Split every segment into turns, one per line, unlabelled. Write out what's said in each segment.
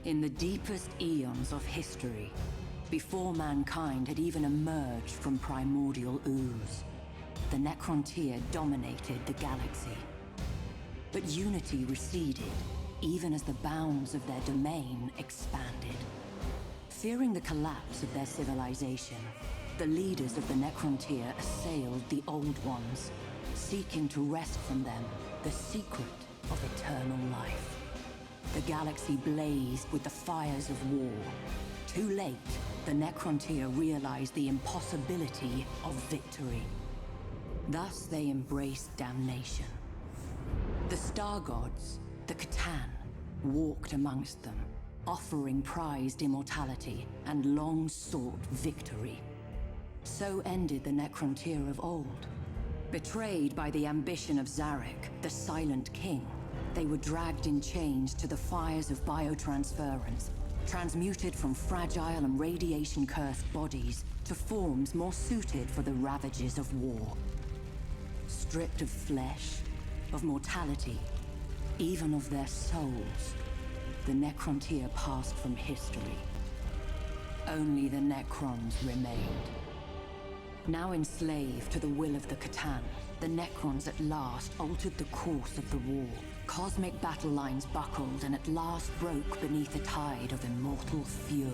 In the deepest eons of history, before mankind had even emerged from primordial ooze, the Necrontyr dominated the galaxy. But unity receded, even as the bounds of their domain expanded. Fearing the collapse of their civilization, the leaders of the Necrontyr assailed the Old Ones, seeking to wrest from them the secret of eternal life. The galaxy blazed with the fires of war. Too late, the Necrontyr realized the impossibility of victory. Thus they embraced damnation. The Star Gods, the Catan, walked amongst them, offering prized immortality and long-sought victory. So ended the Necrontyr of old. Betrayed by the ambition of Zarek, the Silent King, they were dragged in chains to the fires of biotransference, transmuted from fragile and radiation-cursed bodies to forms more suited for the ravages of war. Stripped of flesh, of mortality, even of their souls, the Necrontyr passed from history. Only the Necrons remained. Now enslaved to the will of the Catan, the Necrons at last altered the course of the war. Cosmic battle lines buckled and at last broke beneath a tide of immortal fury.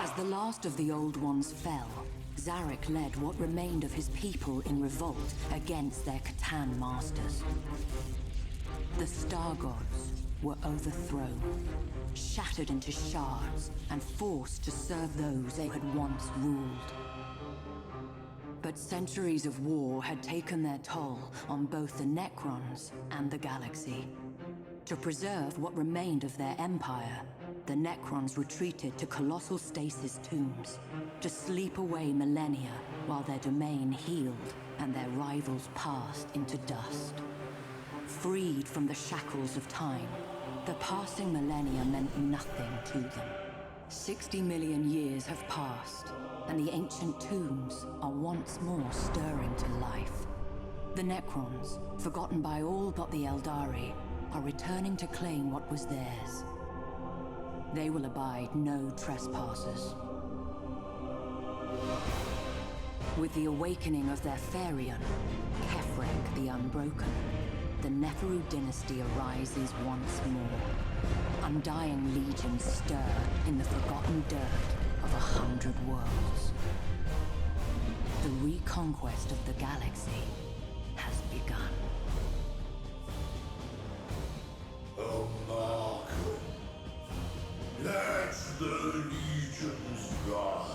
As the last of the Old Ones fell, Zarek led what remained of his people in revolt against their Catan masters. The Star Gods were overthrown, shattered into shards, and forced to serve those they had once ruled. But centuries of war had taken their toll on both the Necrons and the galaxy. To preserve what remained of their empire, the Necrons retreated to colossal stasis tombs, to sleep away millennia while their domain healed and their rivals passed into dust. Freed from the shackles of time, the passing millennia meant nothing to them. 60 million years have passed, and the ancient tombs are once more stirring to life. The Necrons, forgotten by all but the Eldari, are returning to claim what was theirs. They will abide no trespassers. With the awakening of their Therion, Kefrek the Unbroken, the Neferu dynasty arises once more. Undying legions stir in the forgotten dirt of 100 worlds. The reconquest of the galaxy has begun.
Oh, Margaret, let the legions ride.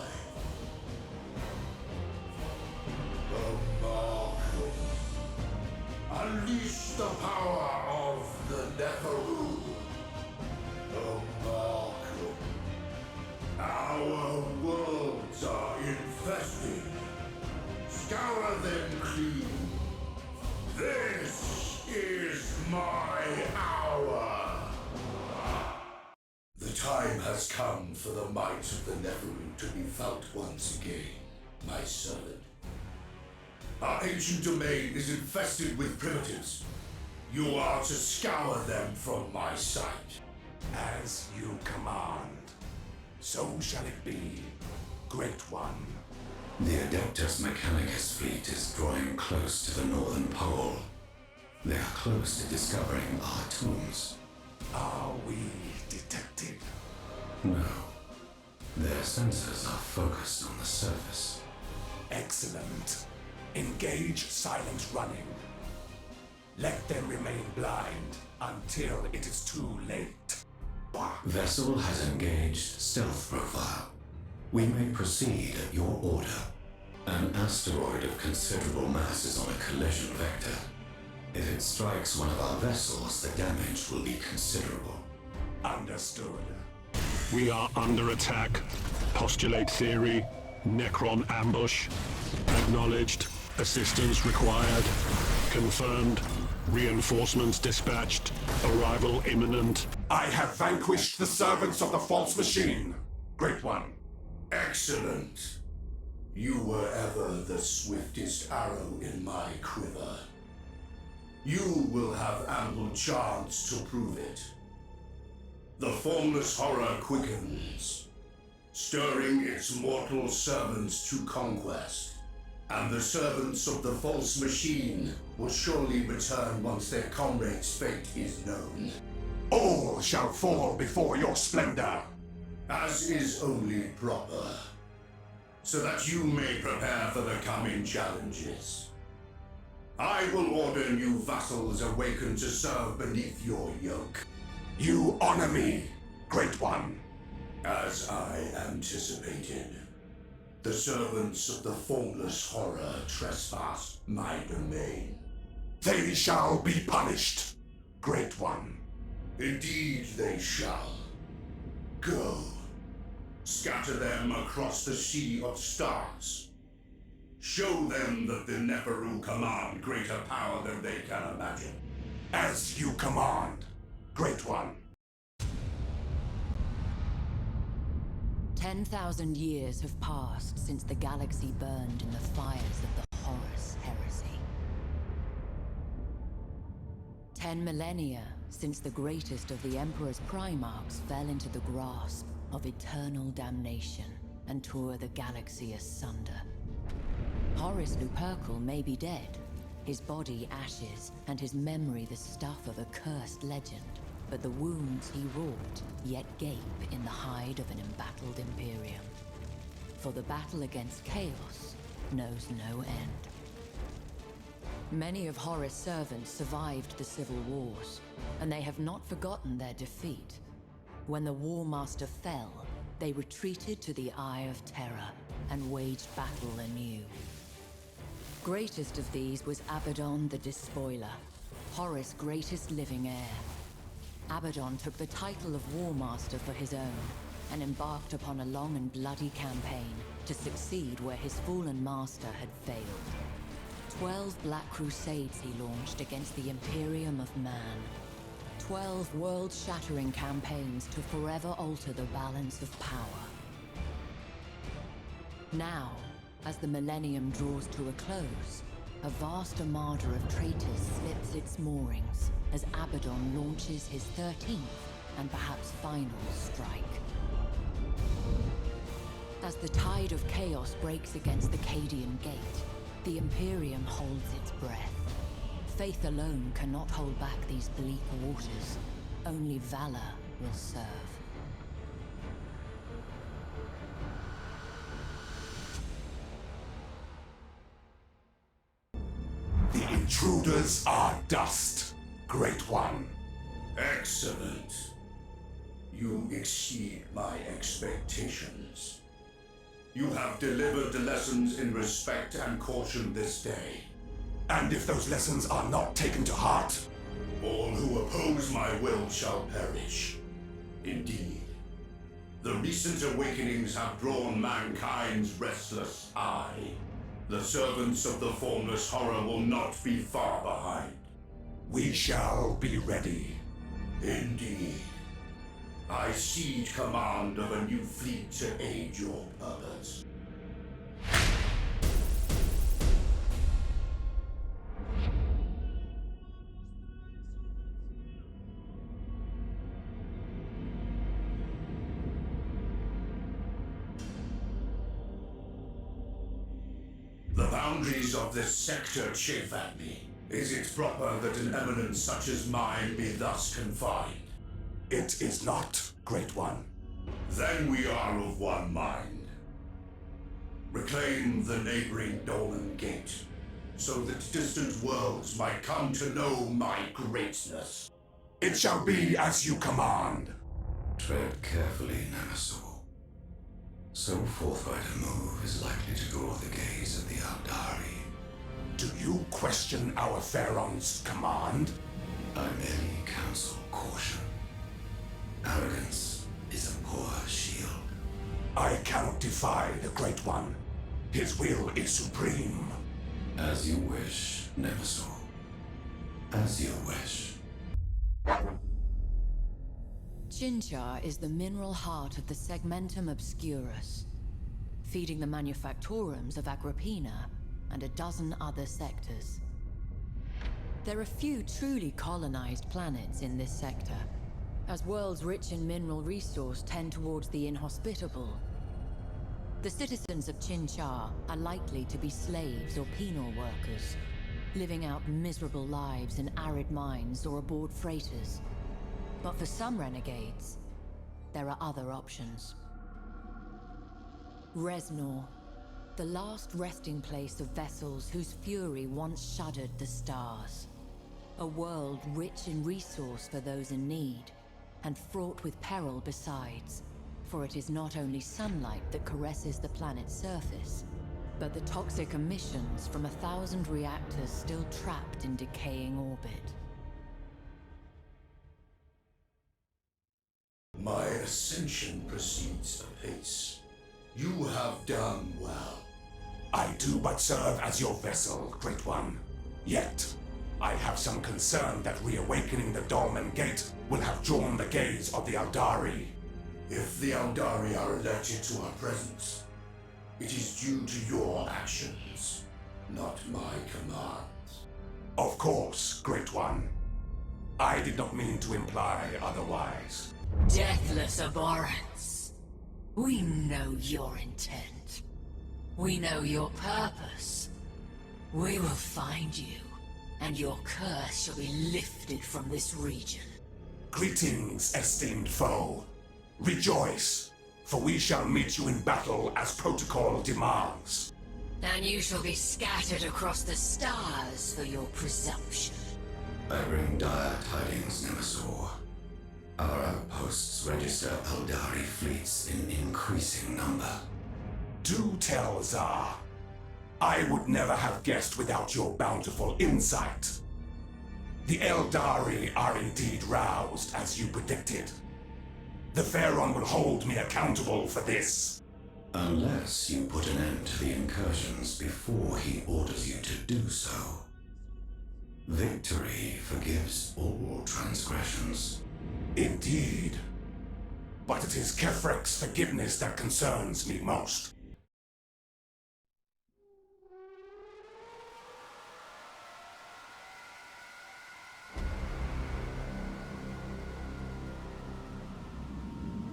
Oh, Margaret, unleash the power of the Neferu. Oh, Margaret, our worlds are infested. Scour them clean. This is my hour. The time has come for the might of the Neferu to be felt once again, my servant. Our ancient domain is infested with primitives. You are to scour them from my sight.
As you command. So shall it be, Great One.
The Adeptus Mechanicus fleet is drawing close to the northern pole. They are close to discovering our tombs.
Are we detected?
No. Their sensors are focused on the surface.
Excellent. Engage silent running. Let them remain blind until it is too late.
Vessel has engaged stealth profile. We may proceed at your order. An asteroid of considerable mass is on a collision vector. If it strikes one of our vessels, the damage will be considerable.
Understood.
We are under attack. Postulate theory. Necron ambush. Acknowledged. Assistance required. Confirmed. Reinforcements dispatched. Arrival imminent.
I have vanquished the servants of the false machine, Great One.
Excellent. You were ever the swiftest arrow in my quiver. You will have ample chance to prove it. The formless horror quickens, stirring its mortal servants to conquest. And the servants of the false machine will surely return once their comrade's fate is known.
All shall fall before your splendor.
As is only proper, so that you may prepare for the coming challenges. I will order new vassals awaken to serve beneath your yoke.
You honor me, Great One.
As I anticipated, the servants of the formless horror trespass my domain.
They shall be punished, Great One.
Indeed they shall. Go. Scatter them across the sea of stars. Show them that the Neferu command greater power than they can imagine.
As you command, Great One.
10,000 years have passed since the galaxy burned in the fires of the Horus heresy. 10 millennia since the greatest of the Emperor's Primarchs fell into the grasp of eternal damnation and tore the galaxy asunder. Horus Lupercal may be dead, his body ashes, and his memory the stuff of a cursed legend. But the wounds he wrought yet gape in the hide of an embattled Imperium. For the battle against chaos knows no end. Many of Horus' servants survived the civil wars, and they have not forgotten their defeat. When the War Master fell, they retreated to the Eye of Terror and waged battle anew. Greatest of these was Abaddon the Despoiler, Horus' greatest living heir. Abaddon took the title of War Master for his own, and embarked upon a long and bloody campaign to succeed where his fallen master had failed. 12 Black Crusades he launched against the Imperium of Man. 12 world-shattering campaigns to forever alter the balance of power. Now, as the millennium draws to a close, a vast armada of traitors slips its moorings as Abaddon launches his 13th and perhaps final strike. As the tide of chaos breaks against the Cadian Gate, the Imperium holds its breath. Faith alone cannot hold back these bleak waters. Only valor will serve.
The intruders are dust, Great One.
Excellent. You exceed my expectations. You have delivered the lessons in respect and caution this day.
And if those lessons are not taken to heart,
all who oppose my will shall perish. Indeed, the recent awakenings have drawn mankind's restless eye. The servants of the formless horror will not be far behind.
we shall be ready.
Indeed. I cede command of a new fleet to aid your purpose. The boundaries of this sector chafe at me. Is it proper that an eminence such as mine be thus confined?
It is not, Great One.
Then we are of one mind. Reclaim the neighboring Dolmen Gate, so that distant worlds might come to know my greatness.
It shall be as you command.
Tread carefully, Nemesis. So forthright a move is likely to draw the gaze of the Aldari.
Do you question our Pharaoh's command?
I merely counsel caution. Arrogance is a poor shield.
I cannot defy the Great One. His will is supreme.
As you wish, Nemesis. As you wish.
Chinchar is the mineral heart of the Segmentum Obscurus, feeding the manufactorums of Agrippina and a dozen other sectors. There are few truly colonized planets in this sector, as worlds rich in mineral resource tend towards the inhospitable. The citizens of Chinchar are likely to be slaves or penal workers, living out miserable lives in arid mines or aboard freighters. But for some renegades, there are other options. Resnor, the last resting place of vessels whose fury once shuddered the stars. A world rich in resource for those in need, and fraught with peril besides, for it is not only sunlight that caresses the planet's surface, but the toxic emissions from 1,000 reactors still trapped in decaying orbit.
My ascension proceeds apace. You have done well.
I do but serve as your vessel, Great One. Yet, I have some concern that reawakening the Dolmen Gate will have drawn the gaze of the Eldari.
If the Eldari are alerted to our presence, it is due to your actions, not my commands.
Of course, Great One. I did not mean to imply otherwise.
Deathless abhorrence. We know your intent. We know your purpose. We will find you, and your curse shall be lifted from this region.
Greetings, esteemed foe. Rejoice, for we shall meet you in battle as protocol demands.
And you shall be scattered across the stars for your presumption.
I bring dire tidings, Nemesaur. Our outposts register Eldari fleets in increasing number.
Do tell, Zar. I would never have guessed without your bountiful insight. The Eldari are indeed roused, as you predicted. The Pharaon will hold me accountable for this.
Unless you put an end to the incursions before he orders you to do so. Victory forgives all transgressions.
Indeed. But it is Kefrek's forgiveness that concerns me most.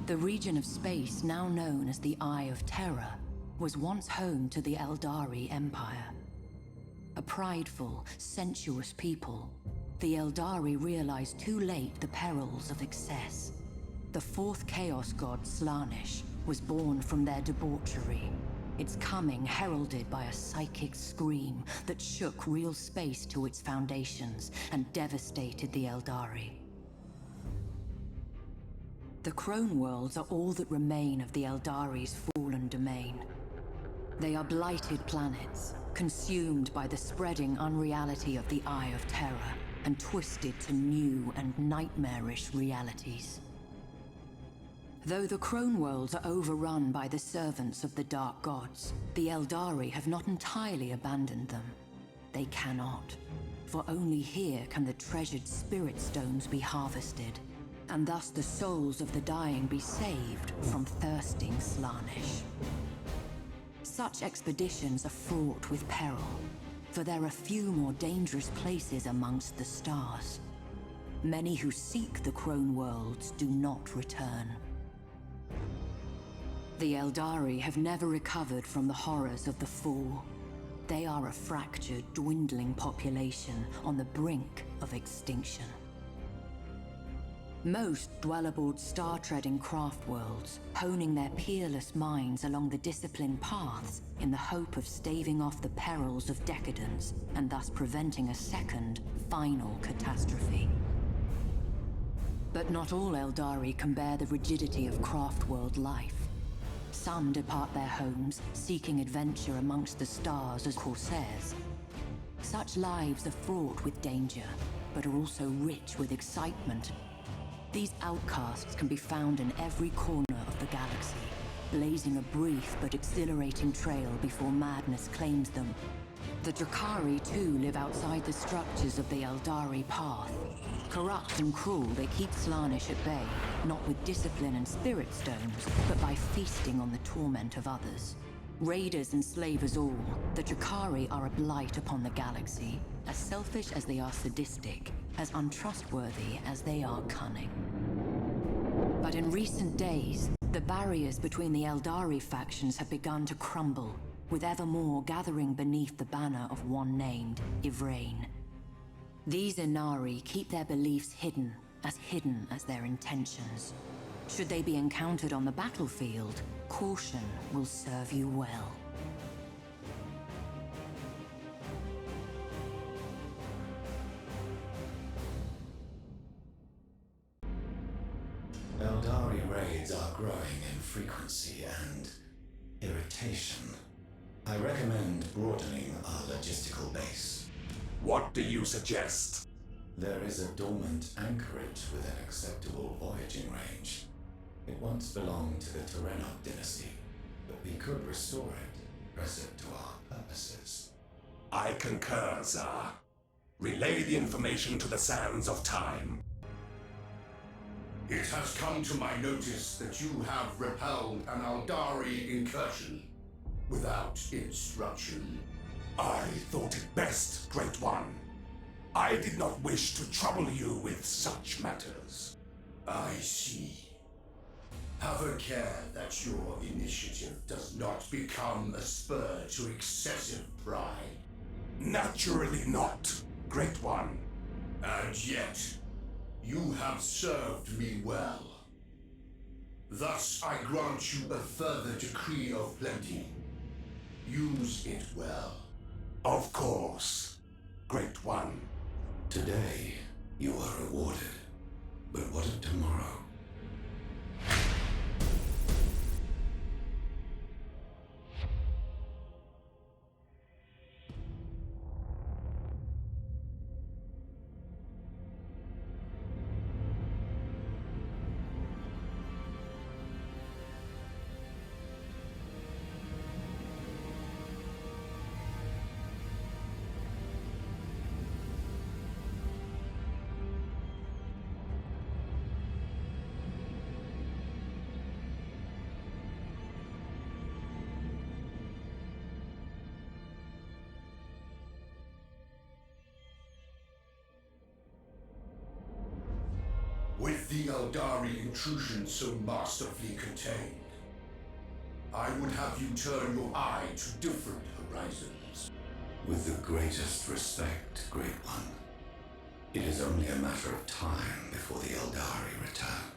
The region of space now known as the Eye of Terror was once home to the Eldari Empire. A prideful, sensuous people, the Eldari realized too late the perils of excess. The fourth Chaos God, Slaanesh, was born from their debauchery, its coming heralded by a psychic scream that shook real space to its foundations and devastated the Eldari. The Crone Worlds are all that remain of the Eldari's fallen domain. They are blighted planets, consumed by the spreading unreality of the Eye of Terror, and twisted to new and nightmarish realities. Though the Crone Worlds are overrun by the servants of the Dark Gods, the Eldari have not entirely abandoned them. They cannot, for only here can the treasured Spirit Stones be harvested, and thus the souls of the dying be saved from thirsting Slaanesh. Such expeditions are fraught with peril, for there are few more dangerous places amongst the stars. Many who seek the Crone Worlds do not return. The Eldari have never recovered from the horrors of the Fall. They are a fractured, dwindling population on the brink of extinction. Most dwell aboard star-treading craft worlds, honing their peerless minds along the disciplined paths in the hope of staving off the perils of decadence and thus preventing a second, final catastrophe. But not all Eldari can bear the rigidity of craft world life. Some depart their homes, seeking adventure amongst the stars as corsairs. Such lives are fraught with danger, but are also rich with excitement. These outcasts can be found in every corner of the galaxy, blazing a brief but exhilarating trail before madness claims them. The Drakari too live outside the structures of the Eldari path. Corrupt and cruel, they keep Slaanesh at bay, not with discipline and spirit stones, but by feasting on the torment of others. Raiders and slavers all, the Drakari are a blight upon the galaxy, as selfish as they are sadistic, as untrustworthy as they are cunning. But in recent days, the barriers between the Eldari factions have begun to crumble, with ever more gathering beneath the banner of one named Ivrain. These Inari keep their beliefs hidden as their intentions. Should they be encountered on the battlefield, caution will serve you well.
Eldari raids are growing in frequency and irritation. I recommend broadening our logistical base.
What do you suggest?
There is a dormant anchorage with an acceptable voyaging range. It once belonged to the Terenov dynasty, but we could restore it, press it to our purposes.
I concur, Tsar. Relay the information to the sands of time.
It has come to my notice that you have repelled an Eldari incursion without instruction.
I thought it best, Great One. I did not wish to trouble you with such matters.
I see. Have a care that your initiative does not become a spur to excessive pride.
Naturally not, Great One.
And yet, you have served me well. Thus I grant you a further decree of plenty. Use it well.
Of course, Great One.
Today, you are rewarded. But what of tomorrow?
With the Eldari intrusion so masterfully contained, I would have you turn your eye to different horizons.
With the greatest respect, Great One. It is only a matter of time before the Eldari return.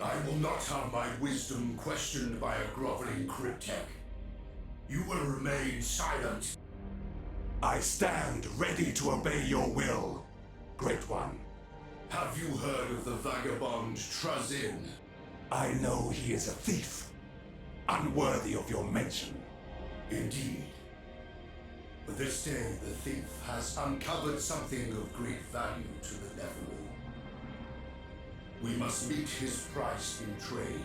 I will not have my wisdom questioned by a groveling cryptek. You will remain silent.
I stand ready to obey your will, Great One.
Have you heard of the vagabond Trazin?
I know he is a thief, unworthy of your mention.
Indeed. But this day the thief has uncovered something of great value to the Nephilim. We must meet his price in trade.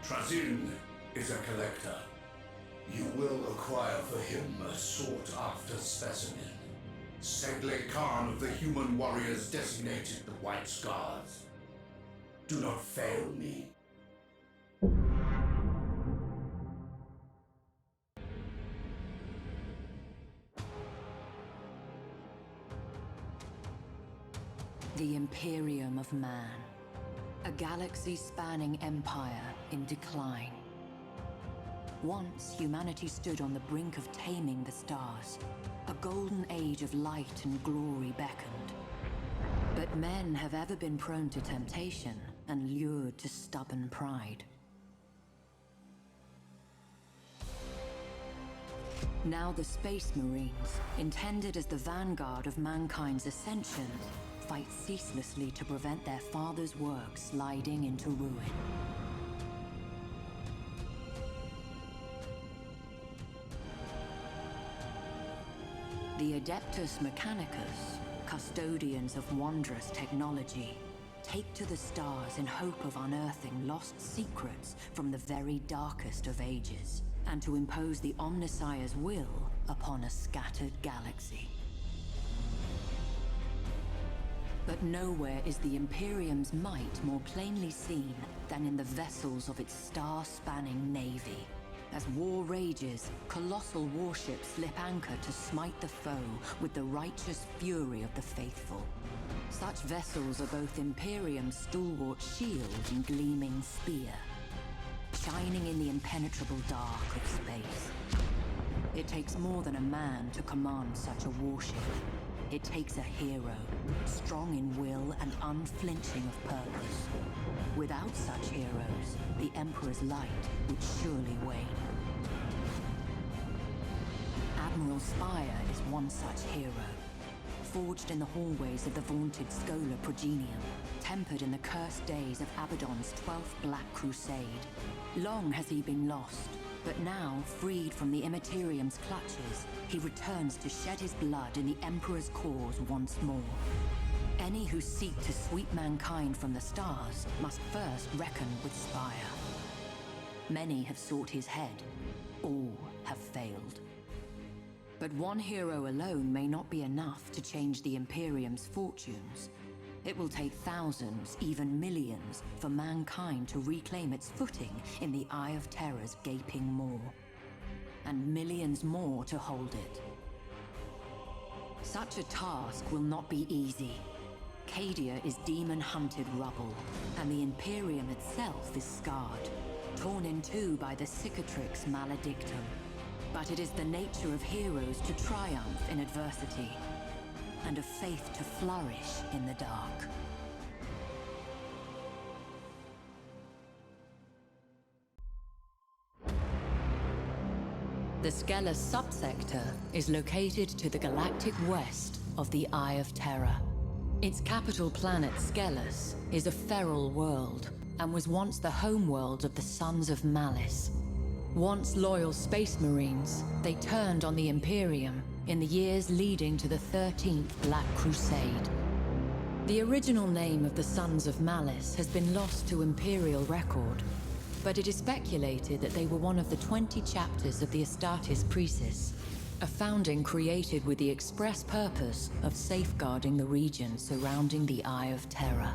Trazin is a collector. You will acquire for him a sought-after specimen. Segle Khan of the human warriors designated the White Scars. Do not fail me.
The Imperium of Man. A galaxy-spanning empire in decline. Once, humanity stood on the brink of taming the stars. A golden age of light and glory beckoned. But men have ever been prone to temptation and lured to stubborn pride. Now the Space Marines, intended as the vanguard of mankind's ascension, fight ceaselessly to prevent their father's work sliding into ruin. The Adeptus Mechanicus, custodians of wondrous technology, take to the stars in hope of unearthing lost secrets from the very darkest of ages, and to impose the Omnissiah's will upon a scattered galaxy. But nowhere is the Imperium's might more plainly seen than in the vessels of its star-spanning navy. As war rages, colossal warships slip anchor to smite the foe with the righteous fury of the faithful. Such vessels are both Imperium's stalwart shield and gleaming spear, shining in the impenetrable dark of space. It takes more than a man to command such a warship. It takes a hero, strong in will and unflinching of purpose. Without such heroes, the Emperor's light would surely wane. Admiral Spire is one such hero, forged in the hallways of the vaunted Schola Progenium, tempered in the cursed days of Abaddon's 12th Black Crusade. Long has he been lost, but now, freed from the Immaterium's clutches, he returns to shed his blood in the Emperor's cause once more. Any who seek to sweep mankind from the stars must first reckon with Spire. Many have sought his head, all have failed. But one hero alone may not be enough to change the Imperium's fortunes. It will take thousands, even millions, for mankind to reclaim its footing in the Eye of Terror's gaping maw. And millions more to hold it. Such a task will not be easy. Cadia is demon-hunted rubble, and the Imperium itself is scarred, torn in two by the cicatrix maledictum. But it is the nature of heroes to triumph in adversity, and of faith to flourish in the dark. The Skelos subsector is located to the galactic west of the Eye of Terror. Its capital planet, Skelos, is a feral world, and was once the homeworld of the Sons of Malice. Once loyal space marines, they turned on the Imperium in the years leading to the 13th Black Crusade. The original name of the Sons of Malice has been lost to Imperial record, but it is speculated that they were one of the 20 chapters of the Astartes Precis, a founding created with the express purpose of safeguarding the region surrounding the Eye of Terror.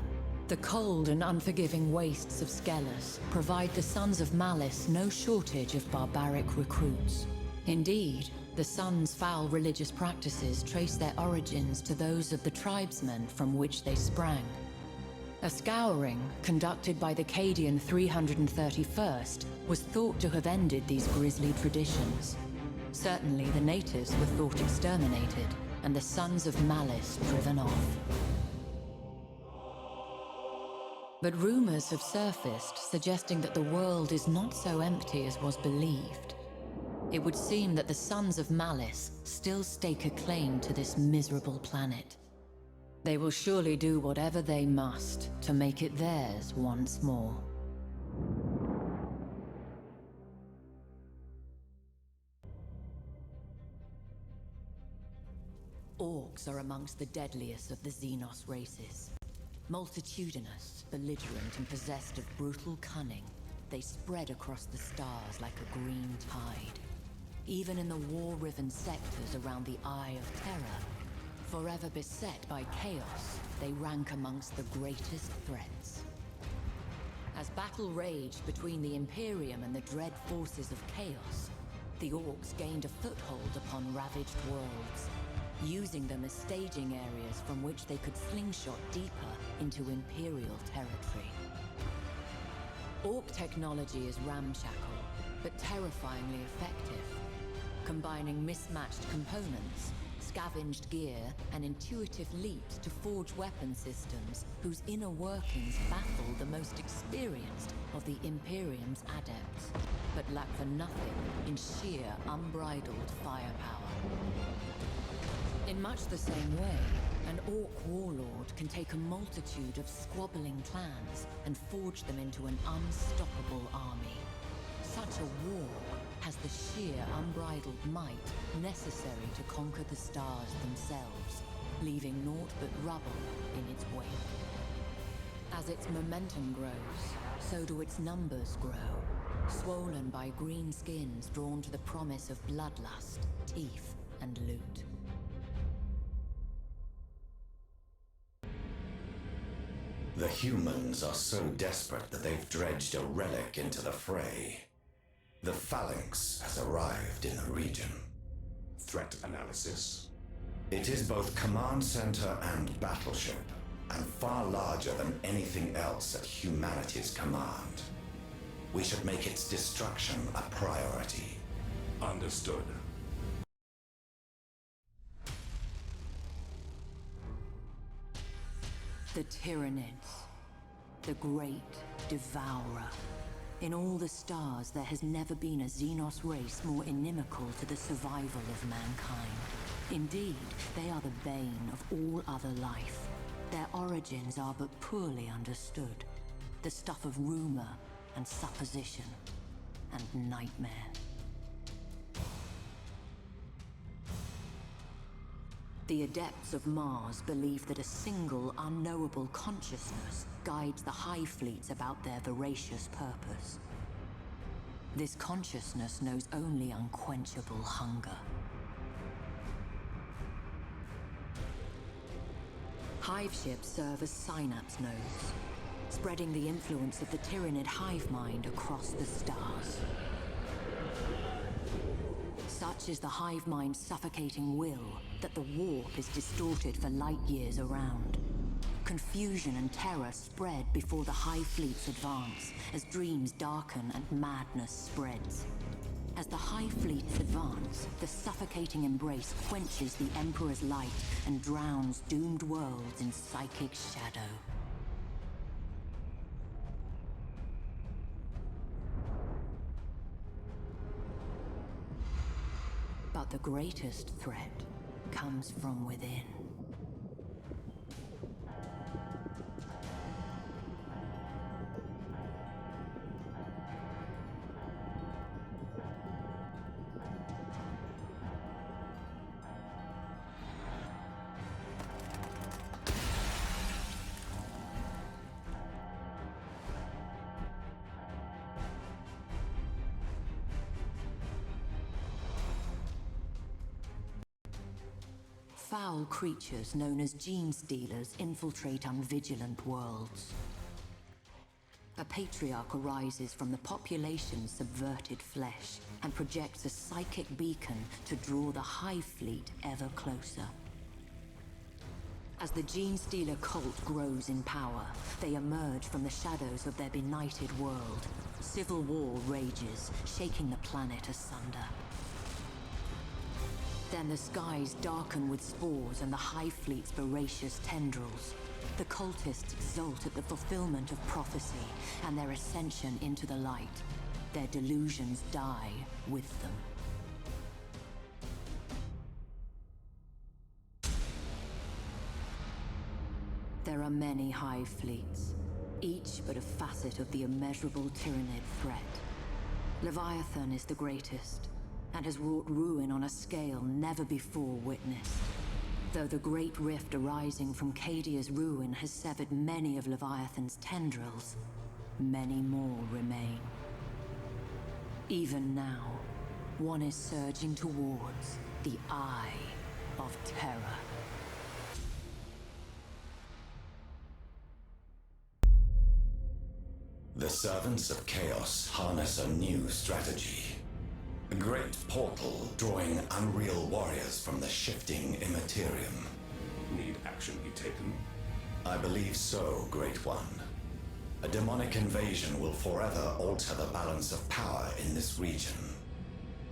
The cold and unforgiving wastes of Skelos provide the Sons of Malice no shortage of barbaric recruits. Indeed, the Sons' foul religious practices trace their origins to those of the tribesmen from which they sprang. A scouring, conducted by the Cadian 331st, was thought to have ended these grisly traditions. Certainly the natives were thought exterminated, and the Sons of Malice driven off. But rumors have surfaced suggesting that the world is not so empty as was believed. It would seem that the Sons of Malice still stake a claim to this miserable planet. They will surely do whatever they must to make it theirs once more. Orcs are amongst the deadliest of the Xenos races. Multitudinous, belligerent, and possessed of brutal cunning, they spread across the stars like a green tide. Even in the war-riven sectors around the Eye of Terror, forever beset by chaos, they rank amongst the greatest threats. As battle raged between the Imperium and the dread forces of chaos, the Orcs gained a foothold upon ravaged worlds, using them as staging areas from which they could slingshot deeper into Imperial territory. Orc technology is ramshackle, but terrifyingly effective, combining mismatched components, scavenged gear, and intuitive leaps to forge weapon systems whose inner workings baffle the most experienced of the Imperium's adepts, but lack for nothing in sheer unbridled firepower. In much the same way, an Orc warlord can take a multitude of squabbling clans and forge them into an unstoppable army. Such a war has the sheer unbridled might necessary to conquer the stars themselves, leaving naught but rubble in its wake. As its momentum grows, so do its numbers grow, swollen by green skins drawn to the promise of bloodlust, teeth, and loot.
The humans are so desperate that they've dredged a relic into the fray. The phalanx has arrived in the region.
Threat analysis.
It is both command center and battleship, and far larger than anything else at humanity's command. We should make its destruction a priority.
Understood.
The Tyranids, the great devourer. In all the stars, there has never been a Xenos race more inimical to the survival of mankind. Indeed, they are the bane of all other life. Their origins are but poorly understood, the stuff of rumor and supposition and nightmare. The Adepts of Mars believe that a single unknowable consciousness guides the Hive Fleets about their voracious purpose. This consciousness knows only unquenchable hunger. Hive ships serve as synapse nodes, spreading the influence of the Tyranid hive mind across the stars. Such is the hive mind's suffocating will that the warp is distorted for light years around. Confusion and terror spread before the hive fleets advance, as dreams darken and madness spreads. As the hive fleets advance, the suffocating embrace quenches the Emperor's light and drowns doomed worlds in psychic shadow. But the greatest threat comes from within. Foul creatures known as gene stealers infiltrate unvigilant worlds. A patriarch arises from the population's subverted flesh and projects a psychic beacon to draw the Hive Fleet ever closer. As the gene stealer cult grows in power, they emerge from the shadows of their benighted world. Civil war rages, shaking the planet asunder. Then the skies darken with spores and the Hive Fleet's voracious tendrils. The cultists exult at the fulfillment of prophecy and their ascension into the light. Their delusions die with them. There are many Hive Fleets, each but a facet of the immeasurable Tyranid threat. Leviathan is the greatest, and has wrought ruin on a scale never before witnessed. Though the great rift arising from Cadia's ruin has severed many of Leviathan's tendrils, many more remain. Even now, one is surging towards the Eye of Terror.
The servants of chaos harness a new strategy. A great portal drawing unreal warriors from the shifting immaterium.
Need action be taken?
I believe so, Great One. A demonic invasion will forever alter the balance of power in this region.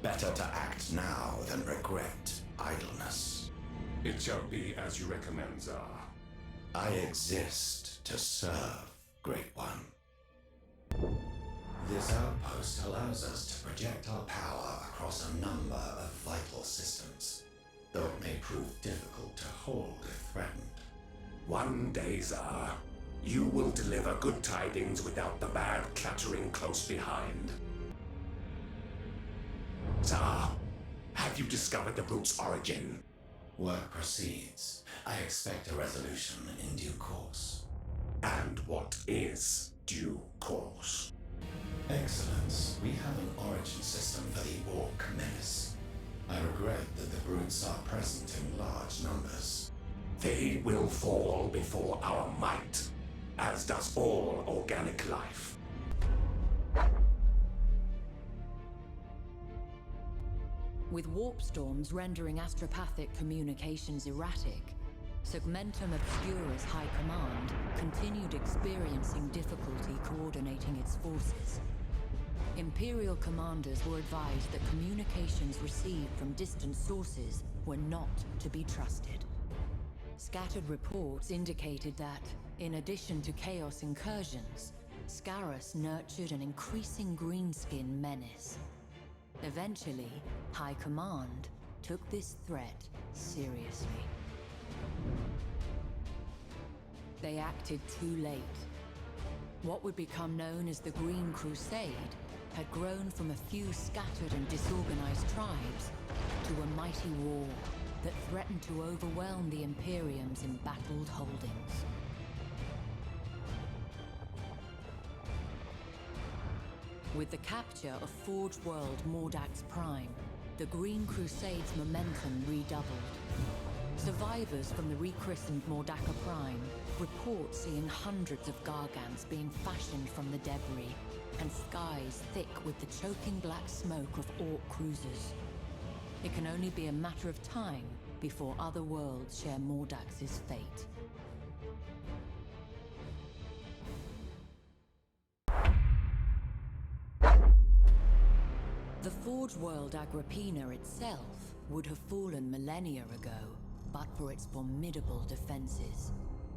Better to act now than regret idleness.
It shall be as you recommend, Tsar.
I exist to serve, Great One. This outpost allows us to project our power across a number of vital systems, though it may prove difficult to hold if threatened.
One day, Tsar, you will deliver good tidings without the bad clattering close behind. Tsar, have you discovered the brute's origin?
Work proceeds. I expect a resolution in due course.
And what is due course?
Excellence, we have an origin system for the Orc menace. I regret that the brutes are present in large numbers.
They will fall before our might, as does all organic life.
With warp storms rendering astropathic communications erratic, Segmentum Obscura's High Command continued experiencing difficulty coordinating its forces. Imperial commanders were advised that communications received from distant sources were not to be trusted. Scattered reports indicated that, in addition to chaos incursions, Scarus nurtured an increasing greenskin menace. Eventually, High Command took this threat seriously. They acted too late. What would become known as the Green Crusade had grown from a few scattered and disorganized tribes to a mighty war that threatened to overwhelm the Imperium's embattled holdings. With the capture of Forge World Mordax Prime, the Green Crusade's momentum redoubled. Survivors from the rechristened Mordaka Prime report seeing hundreds of Gargants being fashioned from the debris, and skies thick with the choking black smoke of Orc cruisers. It can only be a matter of time before other worlds share Mordax's fate. The Forge World Agrippina itself would have fallen millennia ago, but for its formidable defenses,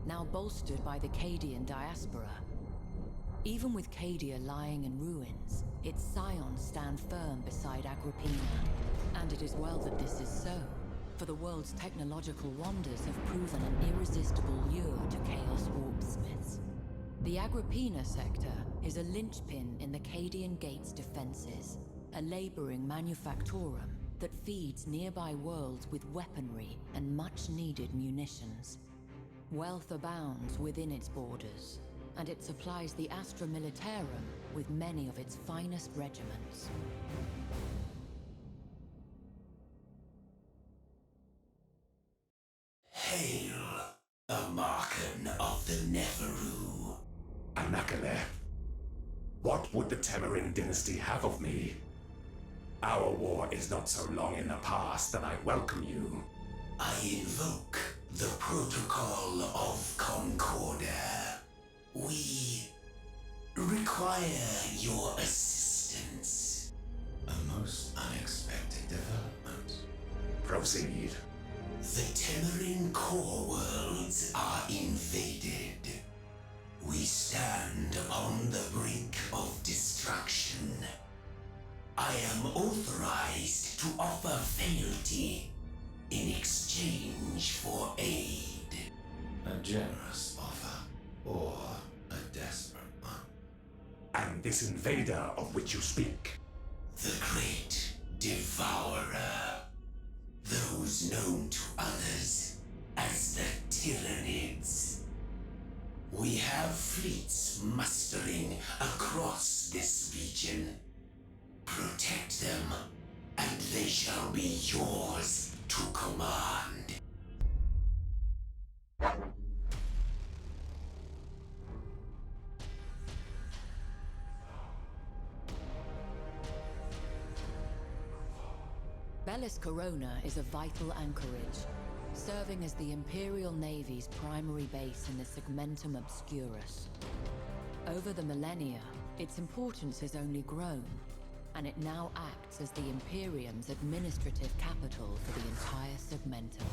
now bolstered by the Cadian diaspora. Even with Cadia lying in ruins, its scions stand firm beside Agrippina. And it is well that this is so, for the world's technological wonders have proven an irresistible lure to Chaos warpsmiths. The Agrippina sector is a linchpin in the Cadian Gate's defenses, a laboring manufactorum that feeds nearby worlds with weaponry and much-needed munitions. Wealth abounds within its borders, and it supplies the Astra Militarum with many of its finest regiments.
Hail, a Marken of the Neveru. Anakale, what would the Temerin dynasty have of me? Our war is not so long in the past that I welcome you. I invoke the Protocol of Concordia. We require your assistance.
A most unexpected development.
Proceed.
The Temerin core worlds are invaded. We stand upon the brink of destruction. I am authorized to offer fealty in exchange for aid. A generous offer, or a desperate one.
And this invader of which you speak?
The Great Devourer. Those known to others as the Tyranids. We have fleets mustering across this region. Protect them, and they shall be yours to command.
Bellis Corona is a vital anchorage, serving as the Imperial Navy's primary base in the Segmentum Obscurus. Over the millennia, its importance has only grown, and it now acts as the Imperium's administrative capital for the entire Segmentum.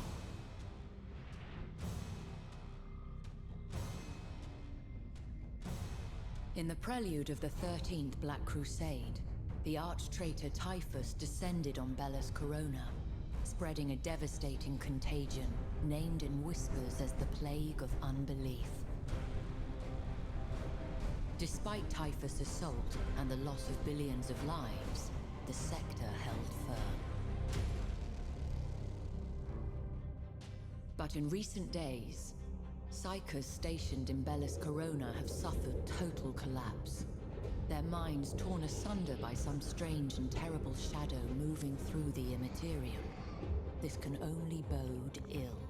In the prelude of the 13th Black Crusade, the arch-traitor Typhus descended on Bellis Corona, spreading a devastating contagion named in whispers as the Plague of Unbelief. Despite Typhus' assault and the loss of billions of lives, the sector held firm. But in recent days, Psychers stationed in Bellis Corona have suffered total collapse, their minds torn asunder by some strange and terrible shadow moving through the Immaterium. This can only bode ill.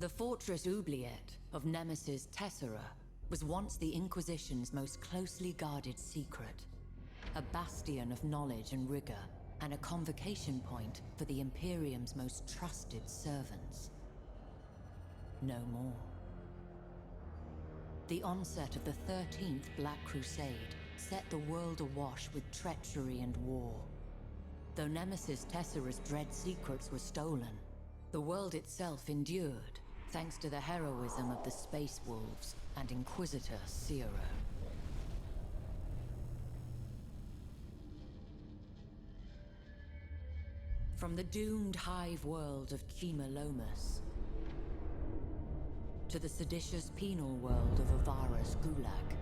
The Fortress Oubliette of Nemesis Tessera was once the Inquisition's most closely guarded secret. A bastion of knowledge and rigor, and a convocation point for the Imperium's most trusted servants. No more. The onset of the 13th Black Crusade set the world awash with treachery and war. Though Nemesis Tessera's dread secrets were stolen, the world itself endured, thanks to the heroism of the Space Wolves and Inquisitor Zero. From the doomed hive world of Chimalomus to the seditious penal world of Avara's Gulag,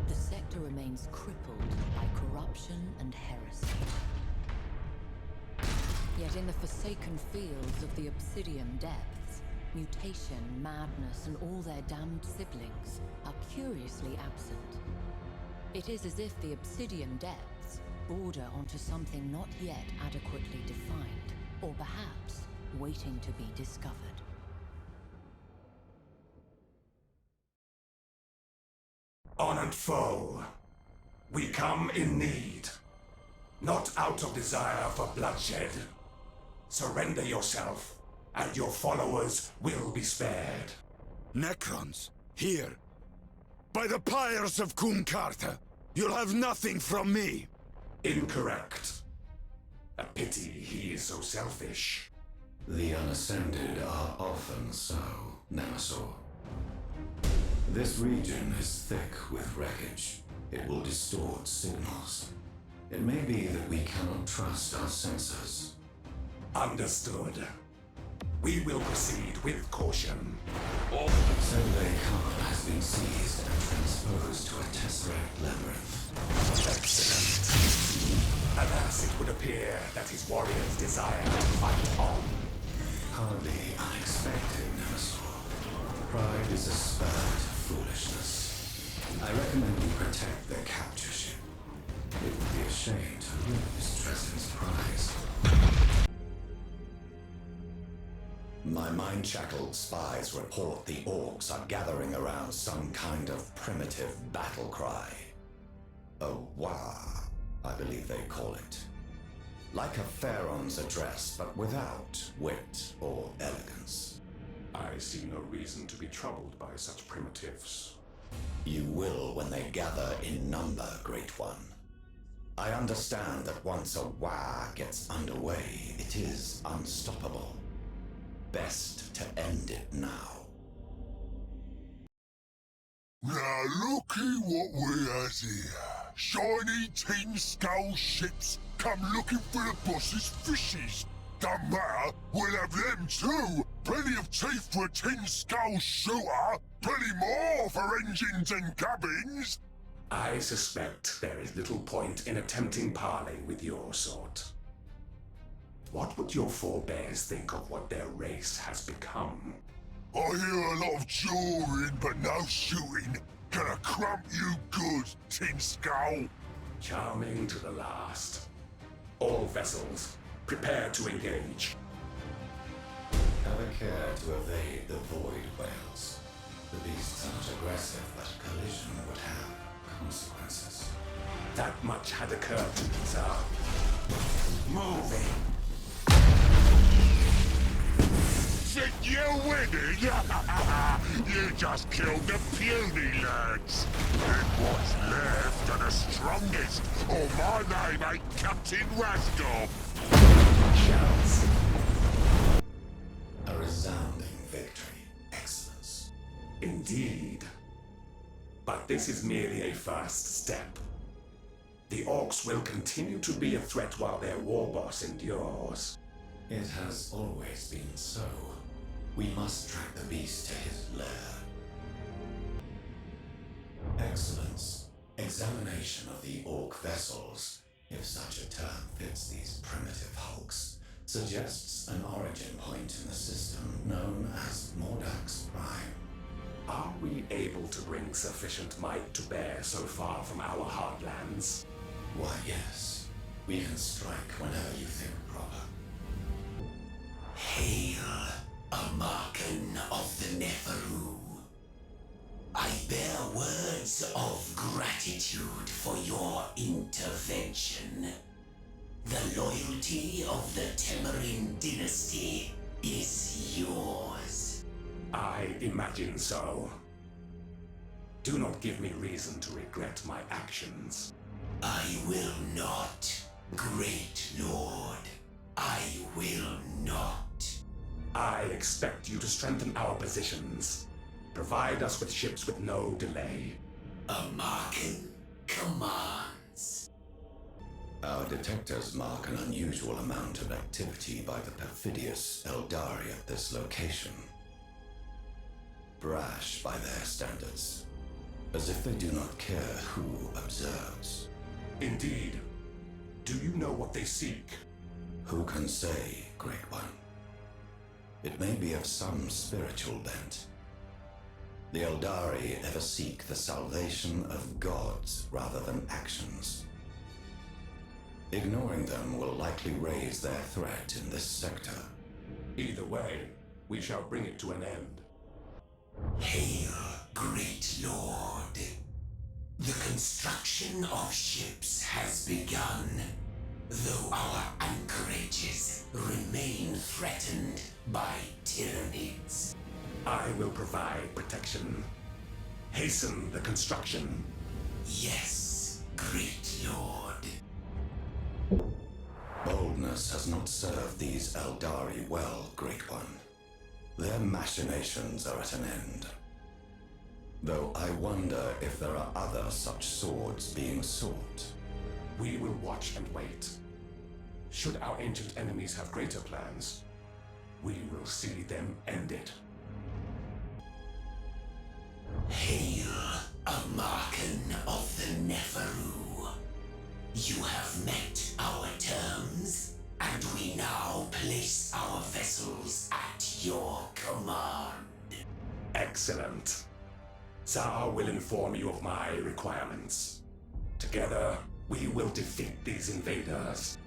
the sector remains crippled by corruption and heresy. Yet in the forsaken fields of the Obsidian Depths, mutation, madness, and all their damned siblings are curiously absent. It is as if the Obsidian Depths border onto something not yet adequately defined, or perhaps waiting to be discovered.
Honored foe, we come in need, not out of desire for bloodshed. Surrender yourself, and your followers will be spared.
Necrons, here. By the pyres of Kumkarta, you'll have nothing from me.
Incorrect. A pity he is so selfish.
The unascended are often so, Nemesaur. This region is thick with wreckage. It will distort signals. It may be that we cannot trust our sensors.
Understood. We will proceed with caution.
Echtzeit Khan has been seized and transposed to a Tesseract labyrinth.
Excellent. Alas, it would appear that his warriors desire to fight on.
Hardly unexpected, Nemesaur. Pride is a spur to foolishness. I recommend you protect the capture ship. It would be a shame to lose Trezin's prize.
My mind-shackled spies report the orcs are gathering around some kind of primitive battle cry. A wah, I believe they call it. Like a pharaoh's address, but without wit or elegance.
I see no reason to be troubled by such primitives.
You will when they gather in number, Great One. I understand that once a wah gets underway, it is unstoppable. Best to end it now.
Now looky what we has here. Shiny tin skull ships come looking for the boss's fishes. Don't matter, we'll have them too. Plenty of teeth for a tin skull shooter. Plenty more for engines and cabins.
I suspect there is little point in attempting parley with your sort. What would your forebears think of what their race has become?
I hear a lot of jawing, but no shooting. Gonna crump you good, tin skull.
Charming to the last. All vessels, prepare to engage.
Have a care to evade the void whales. The beasts are not aggressive, but collision would have consequences.
That much had occurred to me, sir. Moving.
Think you're winning? You just killed the puny lads. And what's left are the strongest, or my name ain't Captain Rasdor.
Shouts.
A resounding victory, Excellence.
Indeed. But this is merely a first step. The orcs will continue to be a threat while their war boss endures.
It has always been so. We must track the beast to his lair. Excellence. Examination of the orc vessels, if such a term fits these primitive hulks, suggests an origin point in the system known as Mordak's Prime.
Are we able to bring sufficient might to bear so far from our heartlands?
Why, yes. We can strike whenever you think proper.
Hail, a Markin of the Neferu.
I bear words of gratitude for your intervention. The loyalty of the Temerin dynasty is yours.
I imagine so. Do not give me reason to regret my actions.
I will not, Great Lord. I will not.
I expect you to strengthen our positions. Provide us with ships with no delay.
Amarkan commands.
Our detectors mark an unusual amount of activity by the perfidious Eldari at this location. Brash by their standards, as if they do not care who observes.
Indeed. Do you know what they seek?
Who can say, Great One? It may be of some spiritual bent. The Eldari ever seek the salvation of gods rather than actions. Ignoring them will likely raise their threat in this sector.
Either way, we shall bring it to an end.
Hail, Great Lord. The construction of ships has begun, though our anchorages remain threatened by tyrannies.
I will provide protection. Hasten the construction.
Yes, Great Lord.
Boldness has not served these Eldari well, Great One. Their machinations are at an end. Though I wonder if there are other such swords being sought.
We will watch and wait. Should our ancient enemies have greater plans, we will see them ended.
Hail, Amarkan of the Neferu. You have met our terms, and we now place our vessels at your command.
Excellent. Tsar will inform you of my requirements. Together, we will defeat these invaders.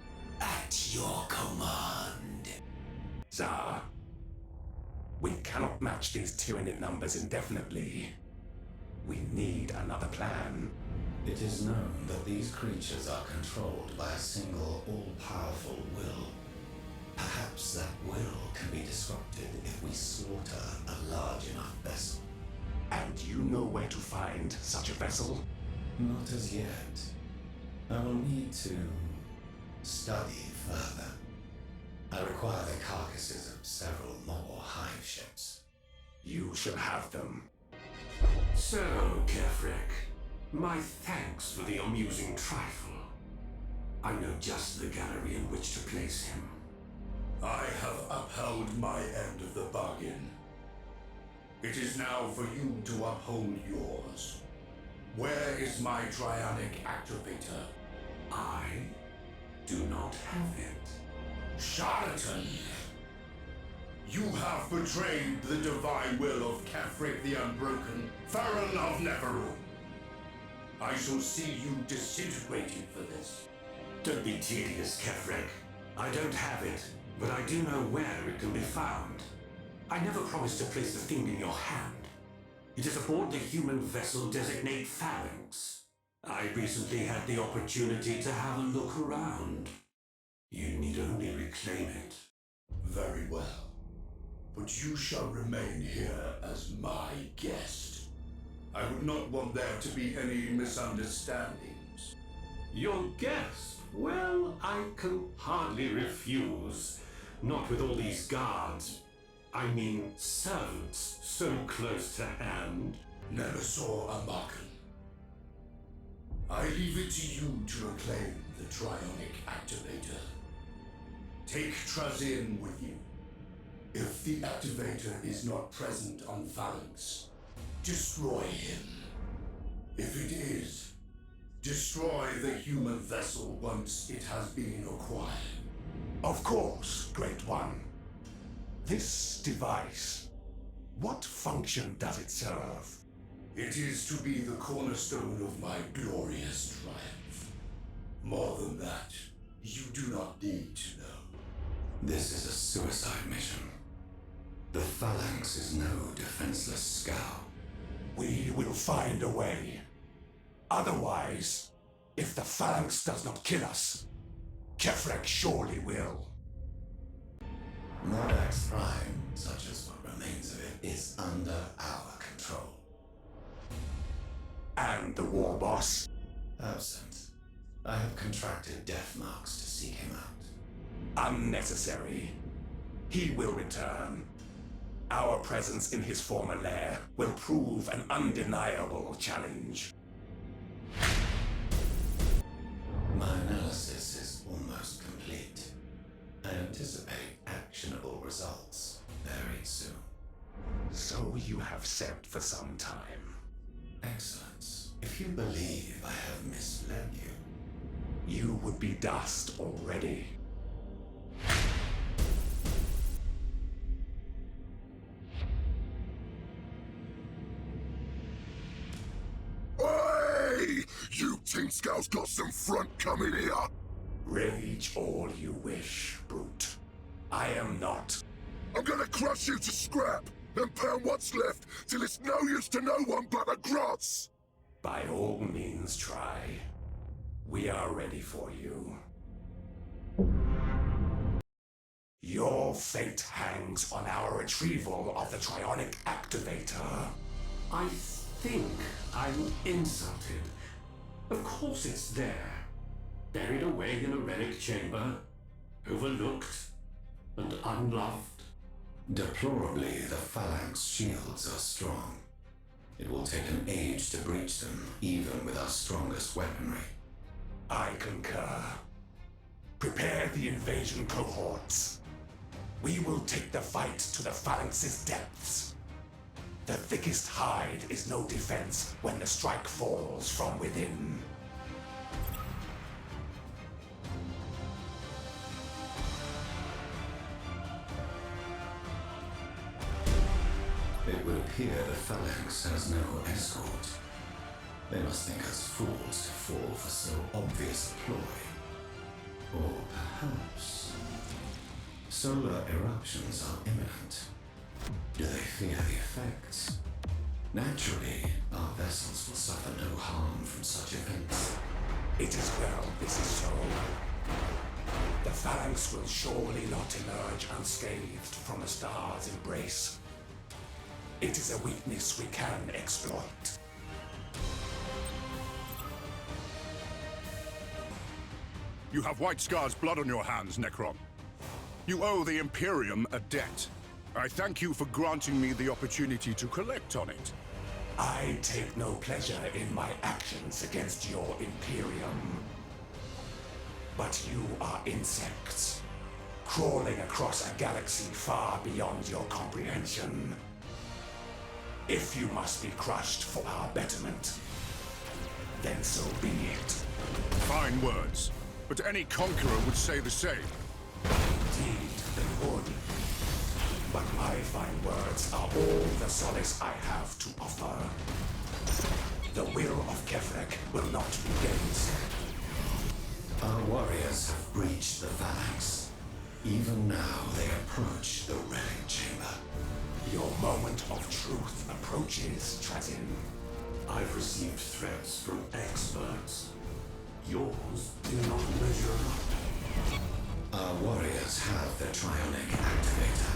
At your command.
Tsar, we cannot match these Tyranid numbers indefinitely. We need another plan.
It is known that these creatures are controlled by a single all-powerful will. Perhaps that will can be disrupted if we slaughter a large enough vessel.
And you know where to find such a vessel?
Not as yet. I will need to study further. I require the carcasses of several more hive ships.
You shall have them.
So, Kefrek, my thanks for the amusing trifle. I know just the gallery in which to place him.
I have upheld my end of the bargain. It is now for you to uphold yours. Where is my Trionic activator?
I do not have it.
Charlatan! You have betrayed the divine will of Kefrek the Unbroken, Farron of Neferu. I shall see you disintegrated for this.
Don't be tedious, Kefrek. I don't have it, but I do know where it can be found. I never promised to place the thing in your hand. It is aboard the human vessel designate Phalanx. I recently had the opportunity to have a look around. You need only reclaim it.
Very well. But you shall remain here as my guest. I would not want there to be any misunderstandings.
Your guest? Well, I can hardly refuse. Not with all these guards. I mean, servants so close to hand.
Never saw a Marken. I leave it to you to reclaim the Trionic activator. Take Trazin with you. If the activator is not present on Phalanx, destroy him. If it is, destroy the human vessel once it has been acquired.
Of course, Great One. This device, what function does it serve?
It is to be the cornerstone of my glorious triumph. More than that, you do not need to know.
This is a suicide mission. The Phalanx is no defenseless scow.
We will find a way. Otherwise, if the Phalanx does not kill us, Kefrek surely will.
Modax Prime, such as what remains of it, is under our control.
And the War Boss?
Absent. I have contracted death marks to seek him out.
Unnecessary. He will return. Our presence in his former lair will prove an undeniable challenge.
My analysis is almost complete. I anticipate actionable results very soon.
So you have said for some time.
Excellence, if you believe I have misled you,
you would be dust already.
Hey! You Team Scouts got some front coming here!
Rage all you wish, brute. I am not.
I'm gonna crush you to scrap, and pound what's left till it's no use to no one but a grots!
By all means try. We are ready for you. Your fate hangs on our retrieval of the Trionic Activator.
I think I'm insulted. Of course it's there. Buried away in a relic chamber. Overlooked and unloved.
Deplorably, the Phalanx shields are strong. It will take an age to breach them, even with our strongest weaponry.
I concur. Prepare the invasion cohorts. We will take the fight to the Phalanx's depths. The thickest hide is no defense when the strike falls from within.
It would appear the Phalanx has no escort. They must think us fools to fall for so obvious a ploy. Or perhaps solar eruptions are imminent. Do they fear the effects? Naturally, our vessels will suffer no harm from such events.
It is well this is so. The Phalanx will surely not emerge unscathed from the star's embrace. It is a weakness we can exploit.
You have White Scar's blood on your hands, Necron. You owe the Imperium a debt. I thank you for granting me the opportunity to collect on it.
I take no pleasure in my actions against your Imperium. But you are insects, crawling across a galaxy far beyond your comprehension. If you must be crushed for our betterment, then so be it.
Fine words, but any conqueror would say the same.
Indeed, they would. But my fine words are all the solace I have to offer. The will of Kefrek will not be gainsaid.
Our warriors have breached the Phalanx. Even now they approach the relic chamber.
Your moment of truth approaches, Trazin.
I've received threats from experts. Yours do not measure up.
Our warriors have the Trionic Activator,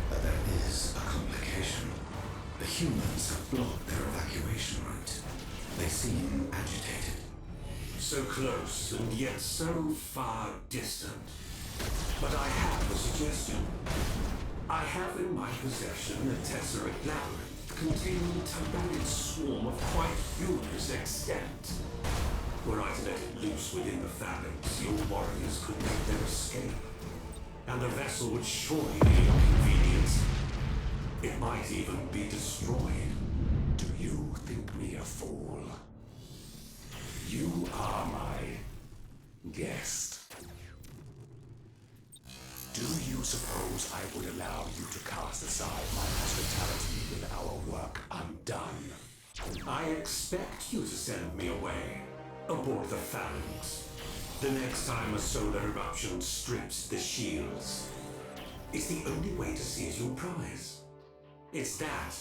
but there is a complication. The humans have blocked their evacuation route. They seem agitated.
So close and yet so far distant. But I have a suggestion. I have in my possession a Tesseract labyrinth containing a Tindalos swarm of quite humorous extent. Were I to let it loose within the Phalanx, your warriors could make their escape. And the vessel would surely be inconvenienced. It might even be destroyed.
Do you think me a fool? You are my guest. Do you suppose I would allow you to cast aside my hospitality with our work undone?
I expect you to send me away, aboard the Phalanx, the next time a solar eruption strips the shields. It's the only way to seize your prize. It's that,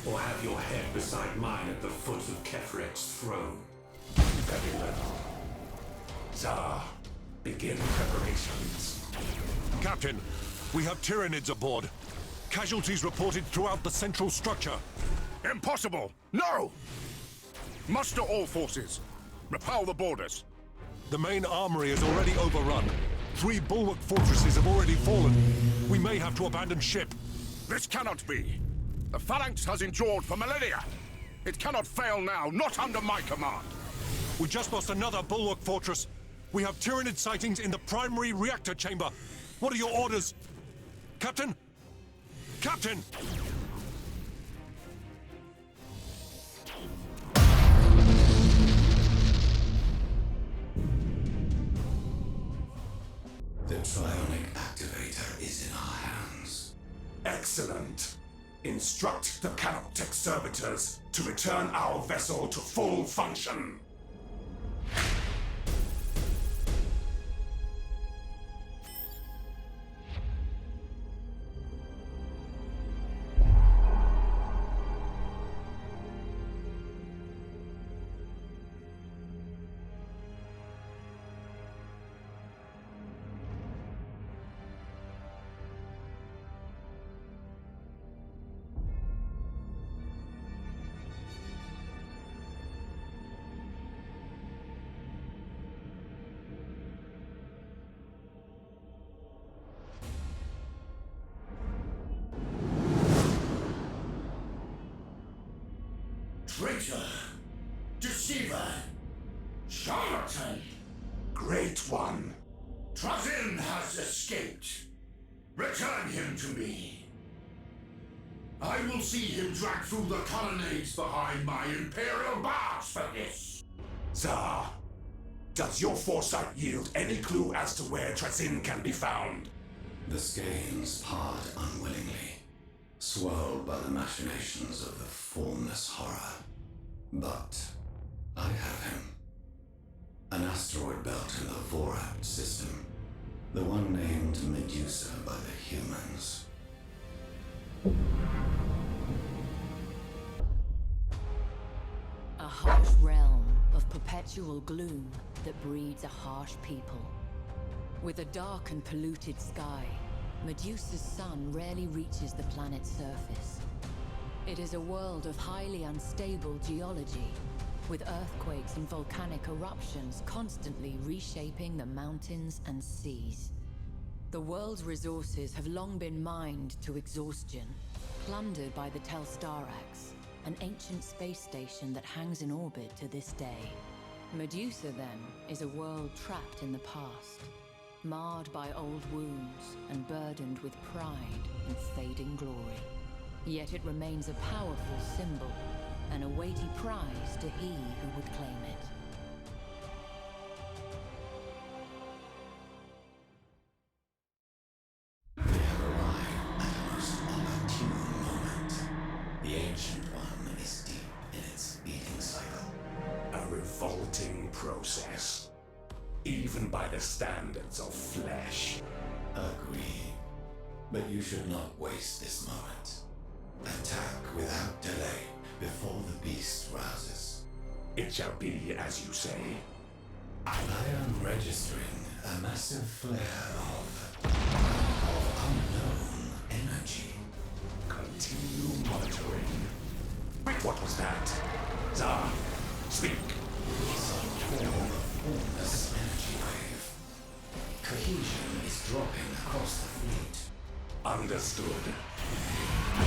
or have your head beside mine at the foot of Kefrek's throne.
Very well. Tsar, begin preparations.
Captain, we have Tyranids aboard. Casualties reported throughout the central structure. Impossible! No! Muster all forces. Repel the borders. The main armory is already overrun. 3 bulwark fortresses have already fallen. We may have to abandon ship. This cannot be. The Phalanx has endured for millennia. It cannot fail now, not under my command. We just lost another bulwark fortress. We have Tyranid sightings in the primary reactor chamber. What are your orders? Captain? Captain!
The Trionic Activator is in our hands.
Excellent. Instruct the Canoptech servitors to return our vessel to full function.
Traitor! Deceiver! Charlatan!
Great one.
Trazin has escaped. Return him to me. I will see him dragged through the colonnades behind my Imperial bars for this.
Tsar, does your foresight yield any clue as to where Trazin can be found?
The skeins part unwillingly, swirled by the machinations of the formless horror. But I have him. An asteroid belt in the Vorat system. The one named Medusa by the humans.
A harsh realm of perpetual gloom that breeds a harsh people. With a dark and polluted sky, Medusa's sun rarely reaches the planet's surface. It is a world of highly unstable geology, with earthquakes and volcanic eruptions constantly reshaping the mountains and seas. The world's resources have long been mined to exhaustion, plundered by the Telstarax, an ancient space station that hangs in orbit to this day. Medusa, then, is a world trapped in the past, marred by old wounds and burdened with pride and fading glory. Yet it remains a powerful symbol, and a weighty prize to he who would claim it.
We have arrived at a most opportune moment. The Ancient One is deep in its beating cycle.
A revolting process, even by the standards of flesh.
Agreed. But you should not waste this moment. Attack without delay before the beast rouses.
It shall be as you say.
I am registering a massive flare of unknown energy.
Continue monitoring. Wait, what was that? Tsar, speak.
Some form of formless energy wave. Cohesion is dropping across the fleet.
Understood.
The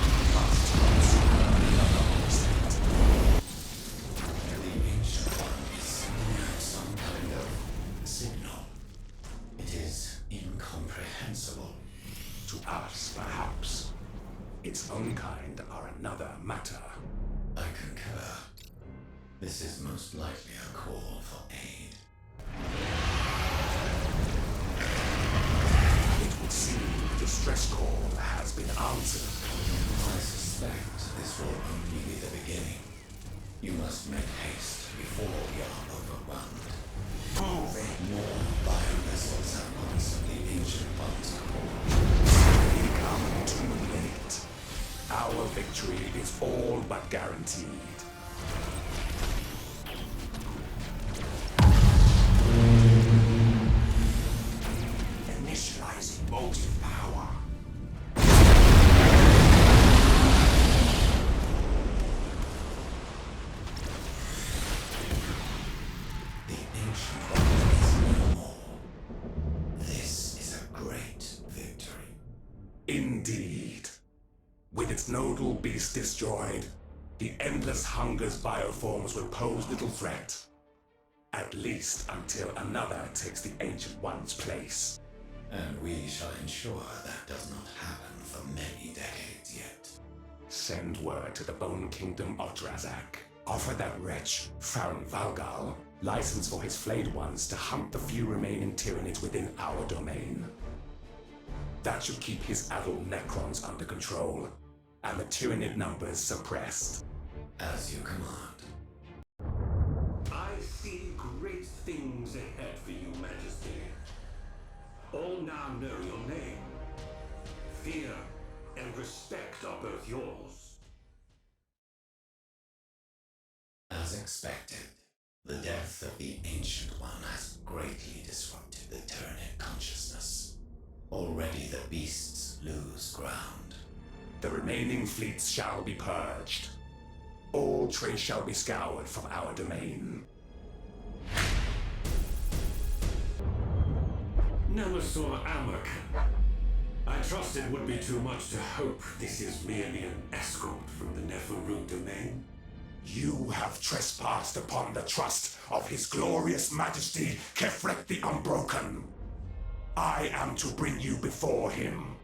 Ancient One is sending out some kind of signal. It is incomprehensible.
To us, perhaps. Its own kind are another matter.
I concur. This is most likely a call for aid.
It would seem the distress call has been answered.
I suspect this will only be the beginning. You must make haste before we are overrun.
Moving.
More biovessels have answered the Ancient One's call.
We come too late. Our victory is all but guaranteed. Initializing motive power.
The ancient one is no more. This is a great victory.
Indeed. With its nodal beast destroyed, the endless hunger's bioforms will pose little threat. At least until another takes the Ancient One's place.
And we shall ensure that does not happen for many decades yet.
Send word to the Bone Kingdom of Drazak. Offer that wretch, Farron Valgal, license for his flayed ones to hunt the few remaining Tyranids within our domain. That should keep his adult Necrons under control, and the Tyranid numbers suppressed.
As you command.
I see great things ahead for you, Majesty. All now know your name. Fear and respect are both yours.
As expected, the death of the Ancient One has greatly disrupted the Tyranid consciousness. Already the beasts lose ground.
The remaining fleets shall be purged. All trace shall be scoured from our domain.
Nemesaur Amakan. I trust it would be too much to hope this is merely an escort from the Neferu domain.
You have trespassed upon the trust of His Glorious Majesty, Kefrek the Unbroken. I am to bring you before him.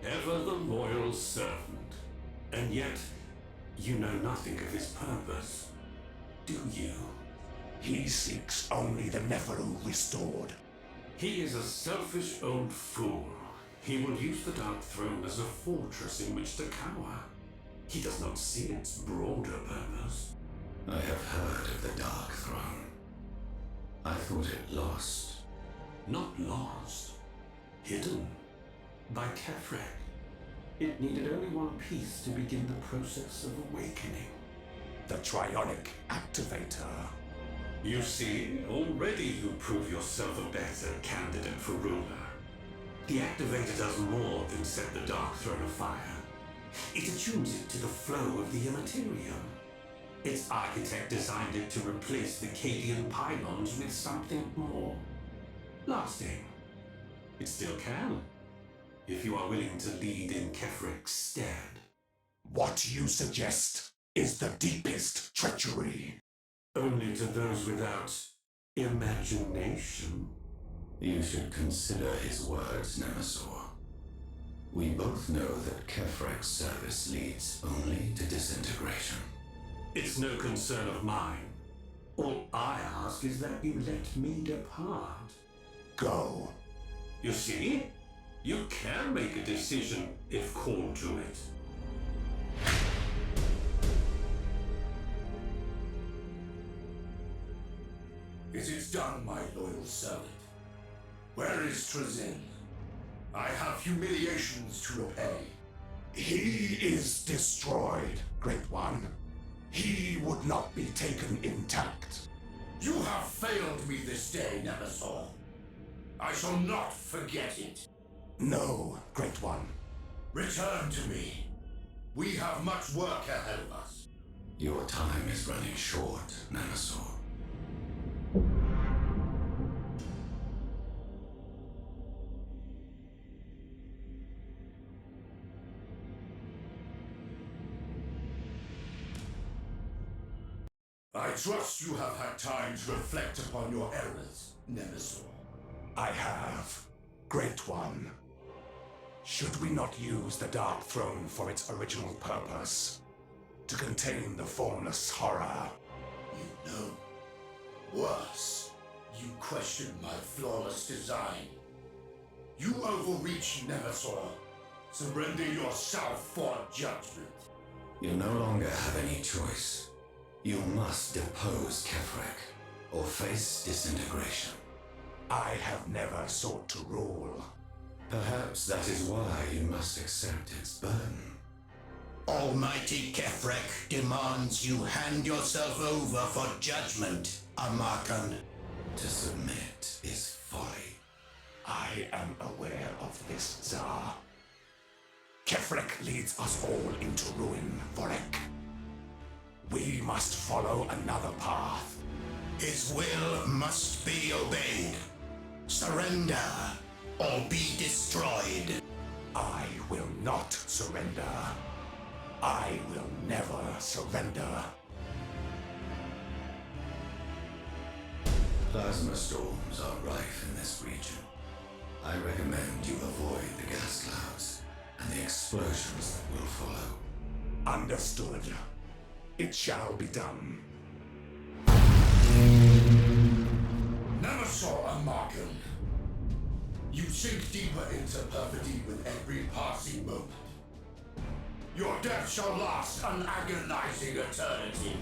Ever the loyal servant. And yet, you know nothing of his purpose, do you?
He seeks only the Neferu restored.
He is a selfish old fool. He will use the Dark Throne as a fortress in which to cower. He does not see its broader purpose.
I have heard of the Dark Throne. I thought it lost.
Not lost. Hidden. By Kefrek. It needed only one piece to begin the process of awakening.
The Trionic Activator.
You see, already you prove yourself a better candidate for ruler. The Activator does more than set the Dark Throne afire. It attunes it to the flow of the Immaterium. Its architect designed it to replace the Cadian pylons with something more lasting. It still can, if you are willing to lead in Kefrek's stead.
What you suggest is the deepest treachery.
Only to those without imagination.
You should consider his words, Nemesaur. We both know that Kefrek's service leads only to disintegration.
It's no concern of mine. All I ask is that you let me depart.
Go.
You see? You can make a decision if called to it.
It is done, my loyal servant. Where is Trazin? I have humiliations to repay.
He is destroyed, Great One. He would not be taken intact.
You have failed me this day, Nemesaur. I shall not forget it.
No, Great One.
Return to me. We have much work ahead of us.
Your time is running short, Nemesaur.
I trust you have had time to reflect upon your errors, Nemesaur.
I have, Great One. Should we not use the Dark Throne for its original purpose? To contain the formless horror?
You know. Worse, you question my flawless design. You overreach, Nemesaur. Surrender yourself for judgment.
You no longer have any choice. You must depose Kefrek, or face disintegration.
I have never sought to rule.
Perhaps that is why you must accept its burden.
Almighty Kefrek demands you hand yourself over for judgment, Amarkan.
To submit is folly.
I am aware of this, Tsar. Kefrek leads us all into ruin, Vorek. We must follow another path.
His will must be obeyed. Surrender, or be destroyed.
I will not surrender. I will never surrender.
Plasma storms are rife in this region. I recommend you avoid the gas clouds and the explosions that will follow.
Understood. It shall be done.
Never saw a Markham. You sink deeper into perfidy with every passing moment. Your death shall last an agonizing eternity.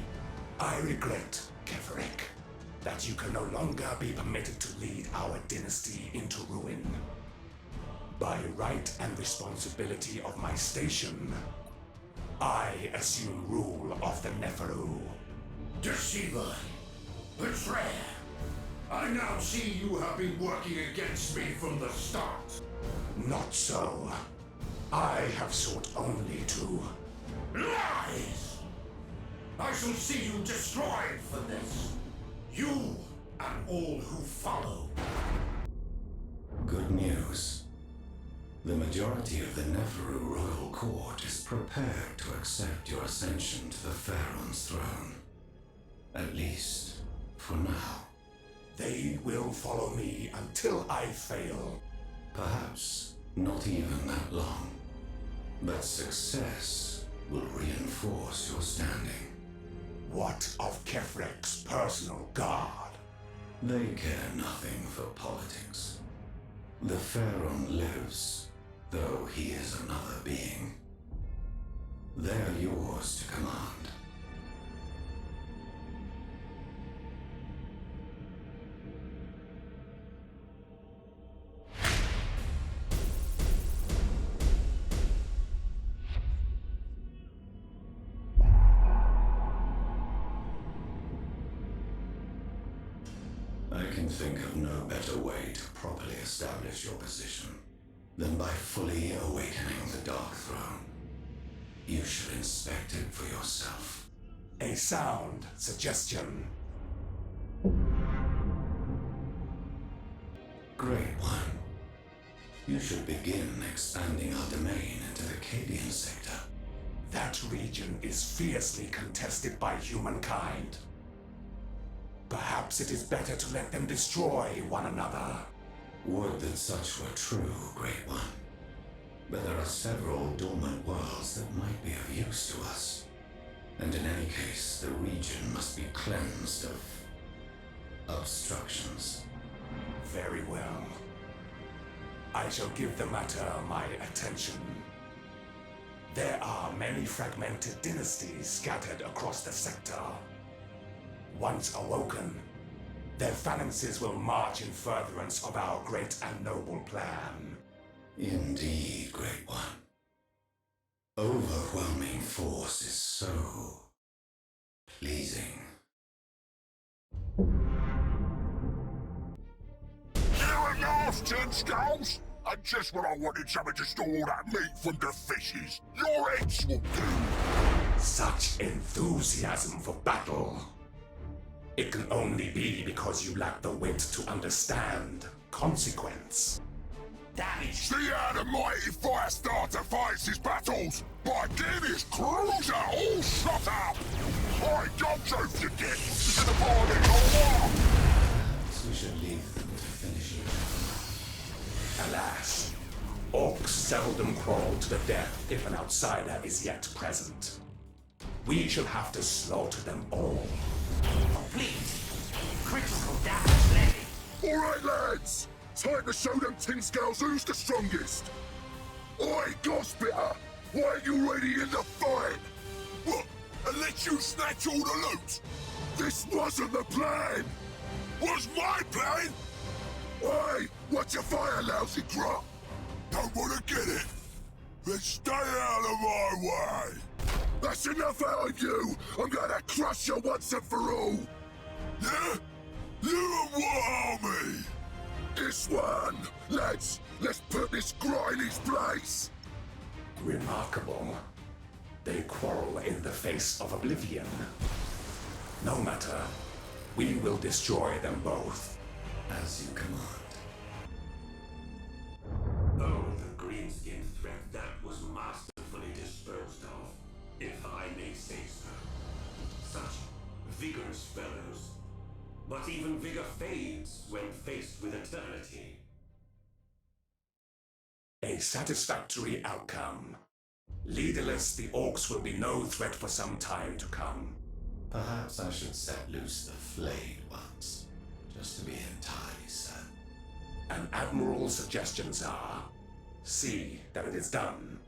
I regret, Kefrek, that you can no longer be permitted to lead our dynasty into ruin. By right and responsibility of my station, I assume rule of the Neferu.
Deceiver, betrayer, I now see you have been working against me from the start.
Not so. I have sought only to...
Lies! I shall see you destroyed for this. You and all who follow.
Good news. The majority of the Neferu royal court is prepared to accept your ascension to the Pharaoh's throne. At least, for now.
They will follow me until I fail.
Perhaps not even that long. But success will reinforce your standing.
What of Kefrek's personal guard?
They care nothing for politics. The Pharaoh lives, though he is another being. They're yours to command. I can think of no better way to properly establish your position than by fully awakening the Dark Throne. You should inspect it for yourself.
A sound suggestion.
Great One. You should begin expanding our domain into the Cadian sector.
That region is fiercely contested by humankind. Perhaps it is better to let them destroy one another.
Would that such were true, Great One. But there are several dormant worlds that might be of use to us. And in any case, the region must be cleansed of obstructions.
Very well. I shall give the matter my attention. There are many fragmented dynasties scattered across the sector. Once awoken, their phalanxes will march in furtherance of our great and noble plan.
Indeed, Great One. Overwhelming force is so pleasing.
Here at last, Tin Skulls! And just when I wanted something to store all that meat from the fishes, your eggs will do!
Such enthusiasm for battle. It can only be because you lack the wit to understand consequence.
Damage! See how the mighty Firestarter fights his battles! By getting his cruiser all shot up! I don't joke you get to the party or
We should leave them to finish it.
Alas, orcs seldom crawl to the death if an outsider is yet present. We shall have to slaughter them all.
Complete. Critical damage ready.
Alright lads! Time to show them Tin Skulls who's the strongest! Oi, Gospitter! Why ain't you ready in the fight? What? And let you snatch all the loot? This wasn't the plan! Was my plan? Oi! What's your fire, lousy grot? Don't wanna get it? Then stay out of my way! That's enough out of you! I'm gonna crush you once and for all! Yeah? You and what army? This one! Lads, let's put this grot in his place!
Remarkable. They quarrel in the face of oblivion. No matter. We will destroy them both.
As you command.
Oh, the greenskin threat, that was masterfully disposed of, if I may say so. Such vigorous fellows. But even vigor fades when faced with eternity.
A satisfactory outcome. Leaderless, the orcs will be no threat for some time to come.
Perhaps I should set loose the flayed ones, just to be entirely certain.
An admiral's suggestions are, see that it is done.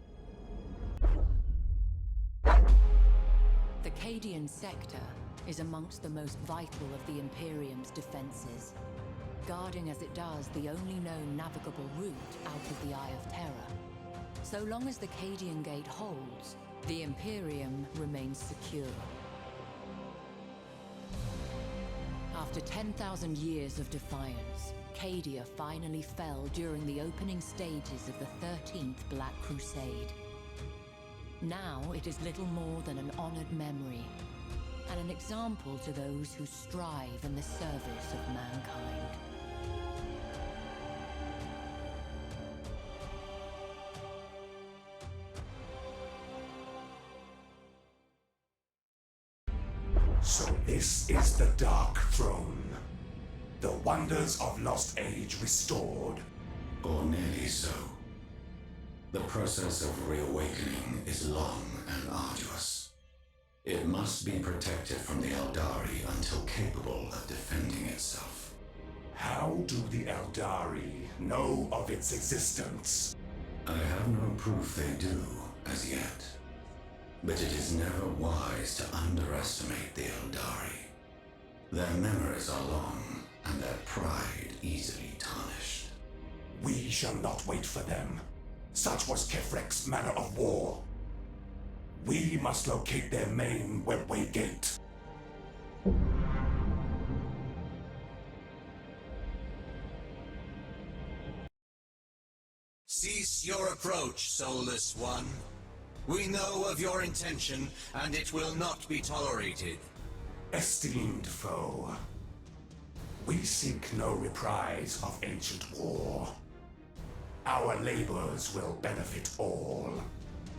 The Cadian sector is amongst the most vital of the Imperium's defenses, guarding as it does the only known navigable route out of the Eye of Terror. So long as the Cadian Gate holds, the Imperium remains secure. After 10,000 years of defiance, Cadia finally fell during the opening stages of the 13th Black Crusade. Now it is little more than an honored memory, and an example to those who strive in the service of mankind.
So this is the Dark Throne. The wonders of Lost Age restored.
Or nearly so. The process of reawakening is long and arduous. It must be protected from the Eldari until capable of defending itself.
How do the Eldari know of its existence?
I have no proof they do, as yet. But it is never wise to underestimate the Eldari. Their memories are long, and their pride easily tarnished.
We shall not wait for them. Such was Kefrek's manner of war. We must locate their main webway gate.
Cease your approach, soulless one. We know of your intention, and it will not be tolerated.
Esteemed foe, we seek no reprise of ancient war. Our labors will benefit all.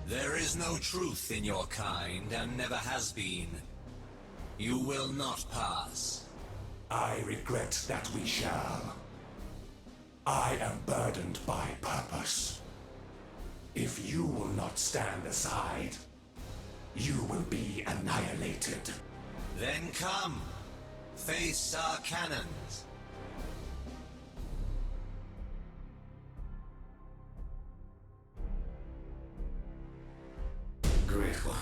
There is no truth in your kind, and never has been. You will not pass.
I regret that we shall. I am burdened by purpose. If you will not stand aside, you will be annihilated.
Then come. Face our cannons.
Great One.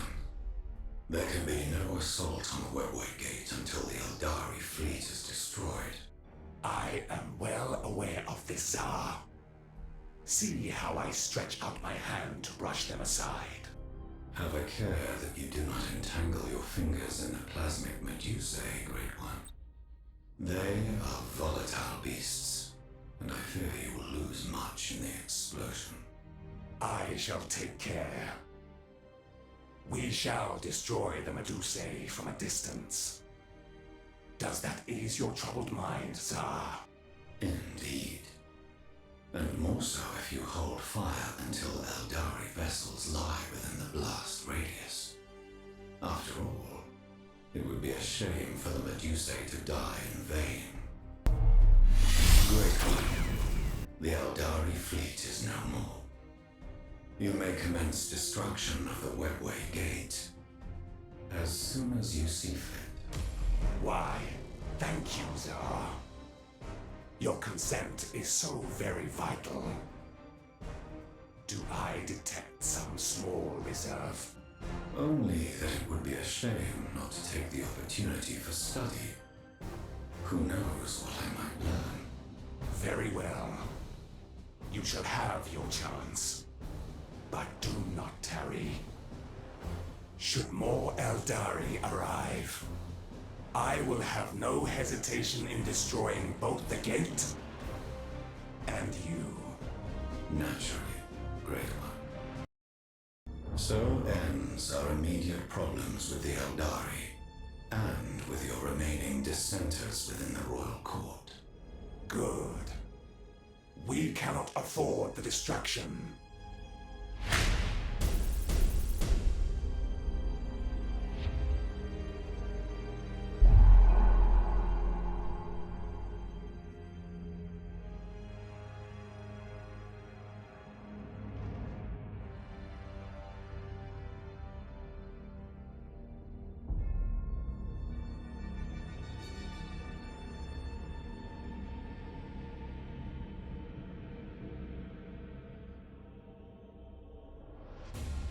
There can be no assault on the Webway Gate until the Eldari fleet is destroyed.
I am well aware of this, Tsar. See how I stretch out my hand to brush them aside.
Have a care that you do not entangle your fingers in the plasmic Medusae, Great One. They are volatile beasts, and I fear you will lose much in the explosion.
I shall take care. We shall destroy the Medusae from a distance. Does that ease your troubled mind, Tsar?
Indeed. And more so if you hold fire until Eldari vessels lie within the blast radius. After all, it would be a shame for the Medusae to die in vain. Great One, the Eldari fleet is no more. You may commence destruction of the Webway Gate as soon as you see fit.
Why, thank you, Tsar. Your consent is so very vital. Do I detect some small reserve?
Only that it would be a shame not to take the opportunity for study. Who knows what I might learn?
Very well. You shall have your chance. But do not tarry. Should more Eldari arrive, I will have no hesitation in destroying both the gate and you.
Naturally, Great One. So ends our immediate problems with the Eldari, and with your remaining dissenters within the royal court.
Good. We cannot afford the distraction.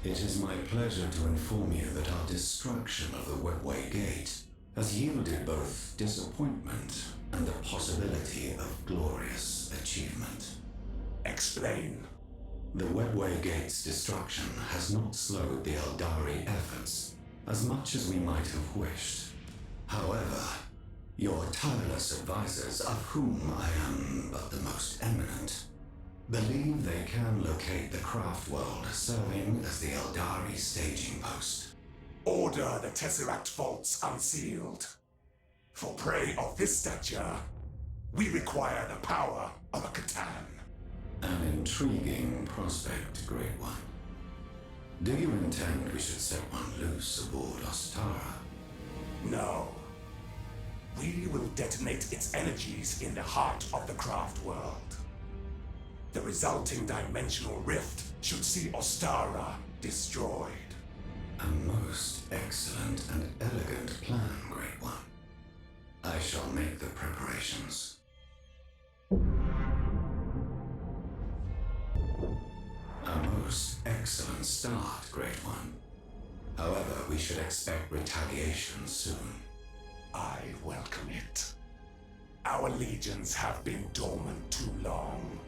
It is my pleasure to inform you that our destruction of the Webway Gate has yielded both disappointment and the possibility of glorious achievement.
Explain.
The Webway Gate's destruction has not slowed the Eldari efforts as much as we might have wished. However, your tireless advisors, of whom I am but the most eminent, believe they can locate the craft world serving as the Eldari staging post.
Order the Tesseract vaults unsealed. For prey of this stature, we require the power of a Catan.
An intriguing prospect, Great One. Do you intend we should set one loose aboard Ostara?
No. We will detonate its energies in the heart of the craft world. The resulting dimensional rift should see Ostara destroyed.
A most excellent and elegant plan, Great One. I shall make the preparations. A most excellent start, Great One. However, we should expect retaliation soon.
I welcome it. Our legions have been dormant too long.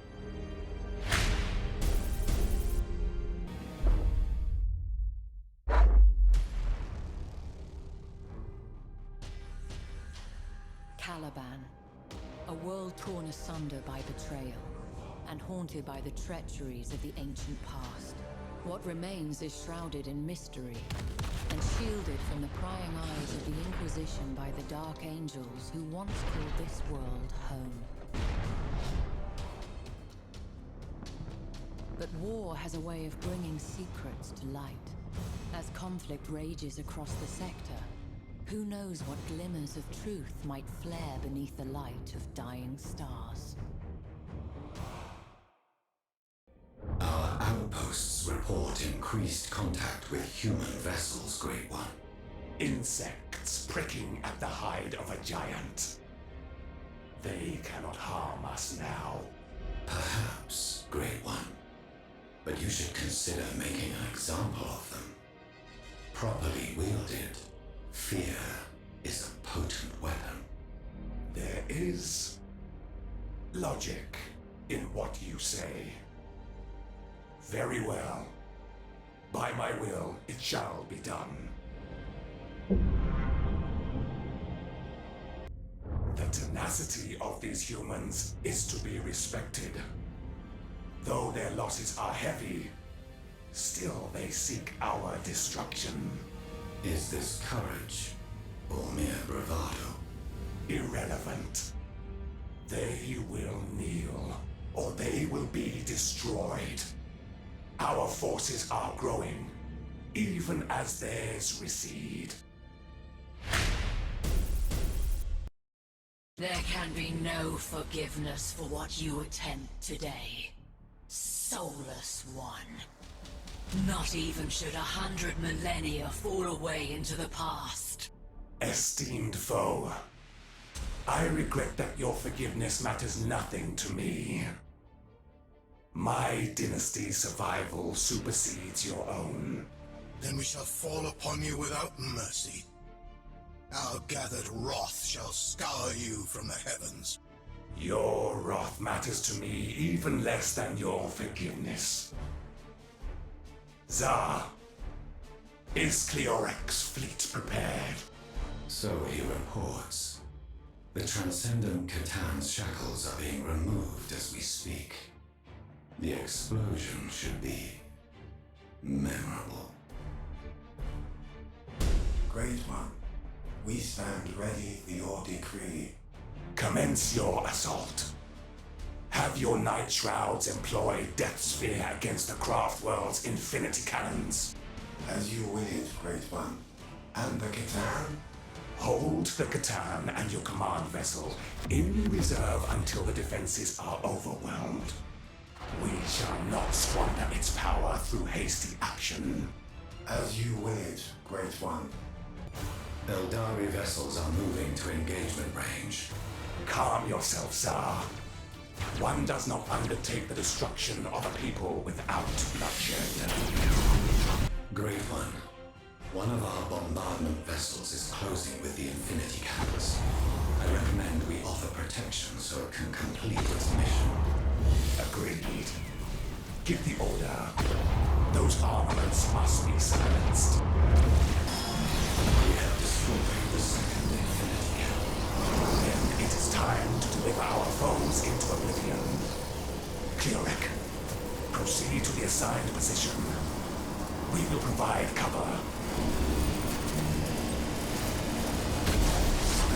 Caliban, a world torn asunder by betrayal, and haunted by the treacheries of the ancient past. What remains is shrouded in mystery, and shielded from the prying eyes of the Inquisition by the Dark Angels who once called this world home. But war has a way of bringing secrets to light. As conflict rages across the sector, who knows what glimmers of truth might flare beneath the light of dying stars.
Our outposts report increased contact with human vessels, Great One.
Insects pricking at the hide of a giant. They cannot harm us now.
Perhaps, Great One. But you should consider making an example of them. Properly wielded, fear is a potent weapon.
There is logic in what you say. Very well. By my will, it shall be done. The tenacity of these humans is to be respected. Though their losses are heavy, still they seek our destruction.
Is this courage, or mere bravado?
Irrelevant. They will kneel, or they will be destroyed. Our forces are growing, even as theirs recede.
There can be no forgiveness for what you attempt today, soulless one. Not even should 100 millennia fall away into the past.
Esteemed foe, I regret that your forgiveness matters nothing to me. My dynasty's survival supersedes your own.
Then we shall fall upon you without mercy. Our gathered wrath shall scour you from the heavens.
Your wrath matters to me even less than your forgiveness. Tsar, Is Cleorek's fleet prepared?
So he reports. The Transcendent Catan's shackles are being removed as we speak. The explosion should be memorable.
Great One, we stand ready for your decree.
Commence your assault. Have your Night Shrouds employ Death Sphere against the Craft World's Infinity Cannons.
As you will it, Great One. And the Catan?
Hold the Catan and your command vessel in reserve until the defenses are overwhelmed. We shall not squander its power through hasty action.
As you will it, Great One.
Eldari vessels are moving to engagement range.
Calm yourself, Tsar. One does not undertake the destruction of a people without bloodshed.
Great One, one of our bombardment vessels is closing with the Infinity Cannons. I recommend we offer protection so it can complete its mission.
Agreed. Give the order. Those armaments must be silenced.
We have destroyed the second Infinity Cannon.
Then it is time to deliver our foes into oblivion. Cleorek, proceed to the assigned position. We will provide cover.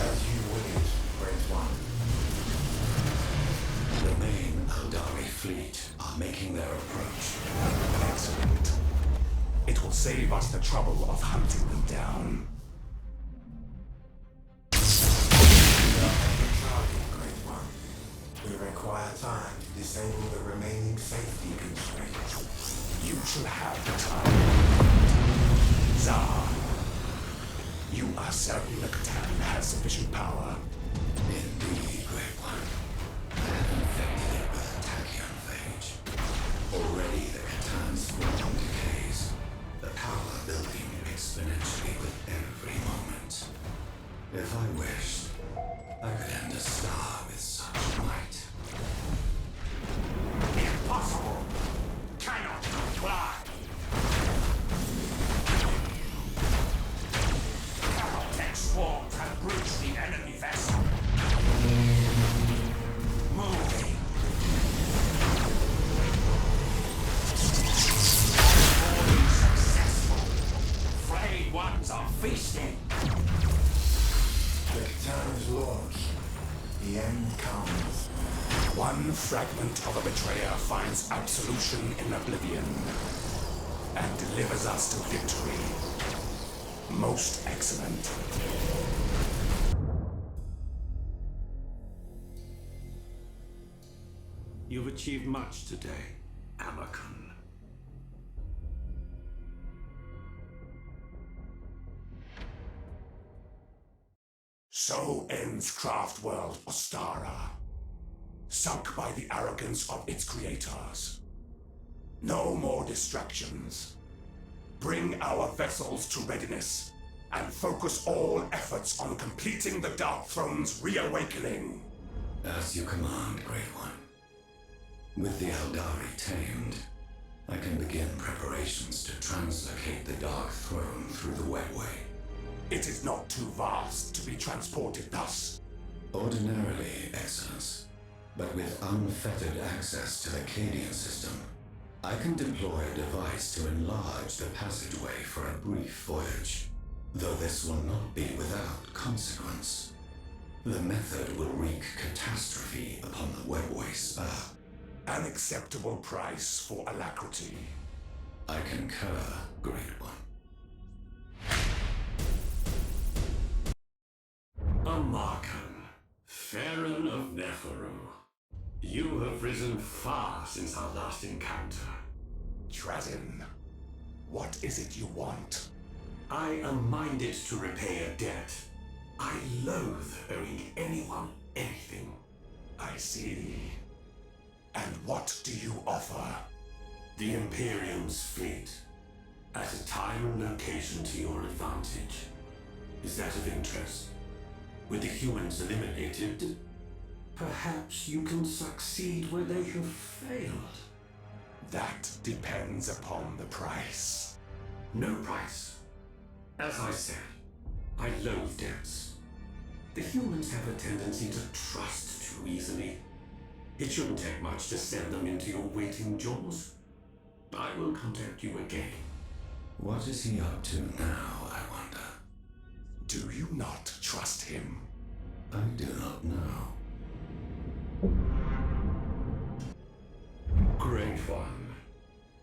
As you will it, Great One.
The main Eldari fleet are making their approach.
Excellent. It will save us the trouble of hunting them down.
Great One. We require time to disable the remaining safety constraints.
You shall have the time. Tsar, you are certain the Catan has sufficient power.
Indeed, Great One. I have infected it with a tachyon-phage. Already the Catan's form decays, the power building exponentially with every moment. If I wished, I could end a star with such might.
Impossible! Cannot comply! Caltech swarms have breached the enemy vessel. Moving. All successful. Frayed ones are feasting.
The Catan is launched. The end comes.
One fragment of a betrayer finds absolution in oblivion and delivers us to victory. Most excellent.
You've achieved much today, Amakun.
So ends Craft World Ostara, sunk by the arrogance of its creators. No more distractions. Bring our vessels to readiness, and focus all efforts on completing the Dark Throne's reawakening.
As you command, Great One. With the Eldari tamed, I can begin preparations to translocate the Dark Throne through the Webway.
It is not too vast to be transported thus.
Ordinarily, Excellence, but with unfettered access to the Cadian system, I can deploy a device to enlarge the passageway for a brief voyage, though this will not be without consequence. The method will wreak catastrophe upon the Webway spur.
An acceptable price for alacrity.
I concur, Great One.
Amakun, Pharaoh of Neferu. You have risen far since our last encounter.
Trazin, what is it you want?
I am minded to repay a debt. I loathe owing anyone anything.
I see. And what do you offer?
The Imperium's fleet. At a time and location to your advantage. Is that of interest? With the humans eliminated, perhaps you can succeed where they have failed.
That depends upon the price.
No price As I said, I loathe debts. The humans have a tendency to trust too easily. It shouldn't take much to send them into your waiting jaws. I will contact you again.
What is he up to now, I wonder?
Do you not trust him?
I do not know.
Great one.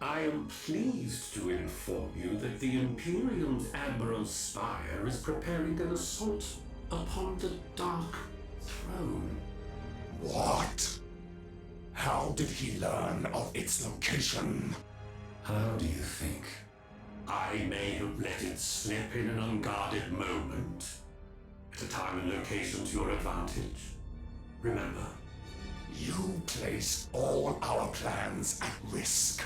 I am pleased to inform you that the Imperium's Admiral Spire is preparing an assault upon the Dark Throne.
What? How did he learn of its location?
How do you think?
I may have let it slip in an unguarded moment, at a time and location to your advantage. Remember,
You place all our plans at risk.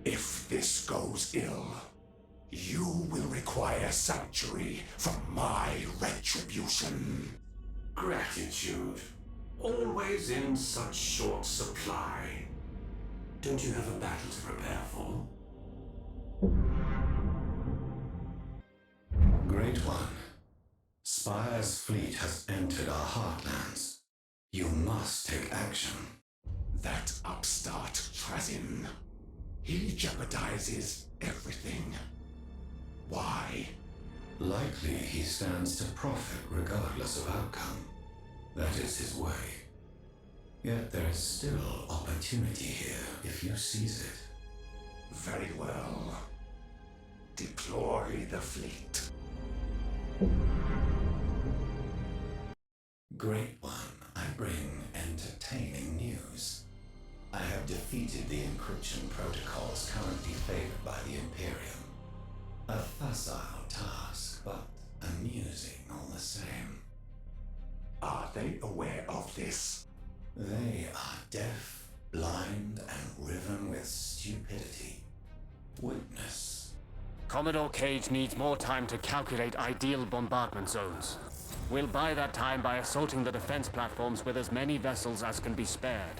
If this goes ill, you will require sanctuary from my retribution.
gratitude, always in such short supply. Don't you have a battle to prepare for?
Great One, Spire's fleet has entered our heartlands. You must take action.
That upstart Trazin. He jeopardizes everything. Why?
Likely he stands to profit regardless of outcome. That is his way. Yet there is still opportunity here if you seize it.
Very well. Deploy the fleet.
Great One, I bring entertaining news. I have defeated the encryption protocols currently favored by the Imperium. A facile task, but amusing all the same.
Are they aware of this?
They are deaf, blind, and riven with stupidity. Witness.
Commodore Cage needs more time to calculate ideal bombardment zones. We'll buy that time by assaulting the defense platforms with as many vessels as can be spared.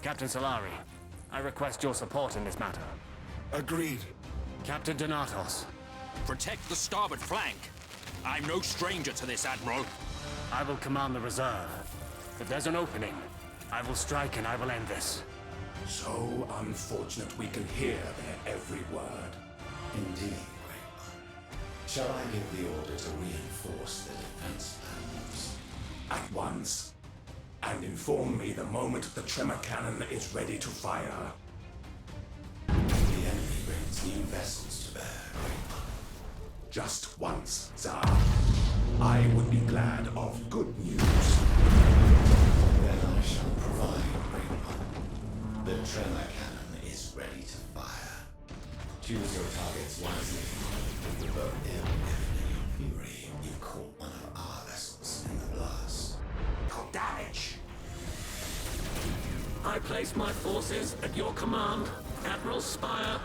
Captain Solari, I request your support in this matter.
Agreed.
Captain Donatos.
Protect the starboard flank. I'm no stranger to this, Admiral.
I will command the reserve. If there's an opening, I will strike and I will end this.
So unfortunate we can hear their every word.
Indeed, Great One. Shall I give the order to reinforce the defense platforms?
At once. And inform me the moment the tremor cannon is ready to fire.
The enemy brings new vessels to bear, Great One.
Just once, Tsar. I would be glad of good news.
Then I shall provide, Great One. The tremor cannon is ready to fire. Choose your targets wisely. With both ill and fury, you caught one of our vessels in the blast.
Got damage.
I place my forces at your command, Admiral Spire.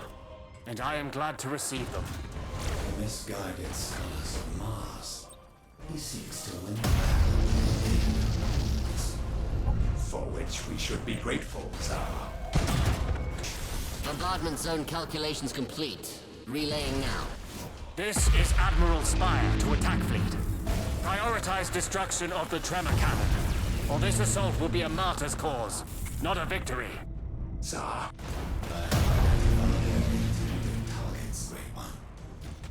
And I am glad to receive them.
The misguided scholars of Mars. He seeks to win the battle.
For which we should be grateful, Tsar.
Bombardment zone calculations complete. Relaying now.
This is Admiral Spire to attack fleet. Prioritize destruction of the tremor cannon, or this assault will be a martyr's cause, not a victory.
Tsar.
Targets, Great One.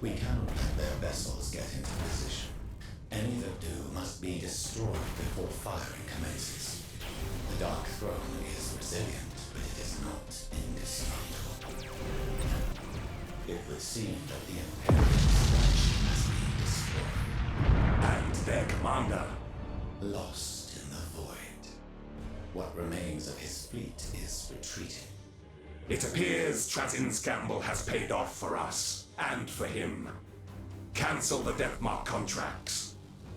We cannot let their vessels get into position. Any that do must be destroyed before firing commences. The Dark Throne is resilient, but it is not indestructible. It would seem that the Imperial station has been destroyed.
And their commander.
Lost in the void. What remains of his fleet is retreating.
It appears Trazin's gamble has paid off for us, and for him. Cancel the Deathmark contracts.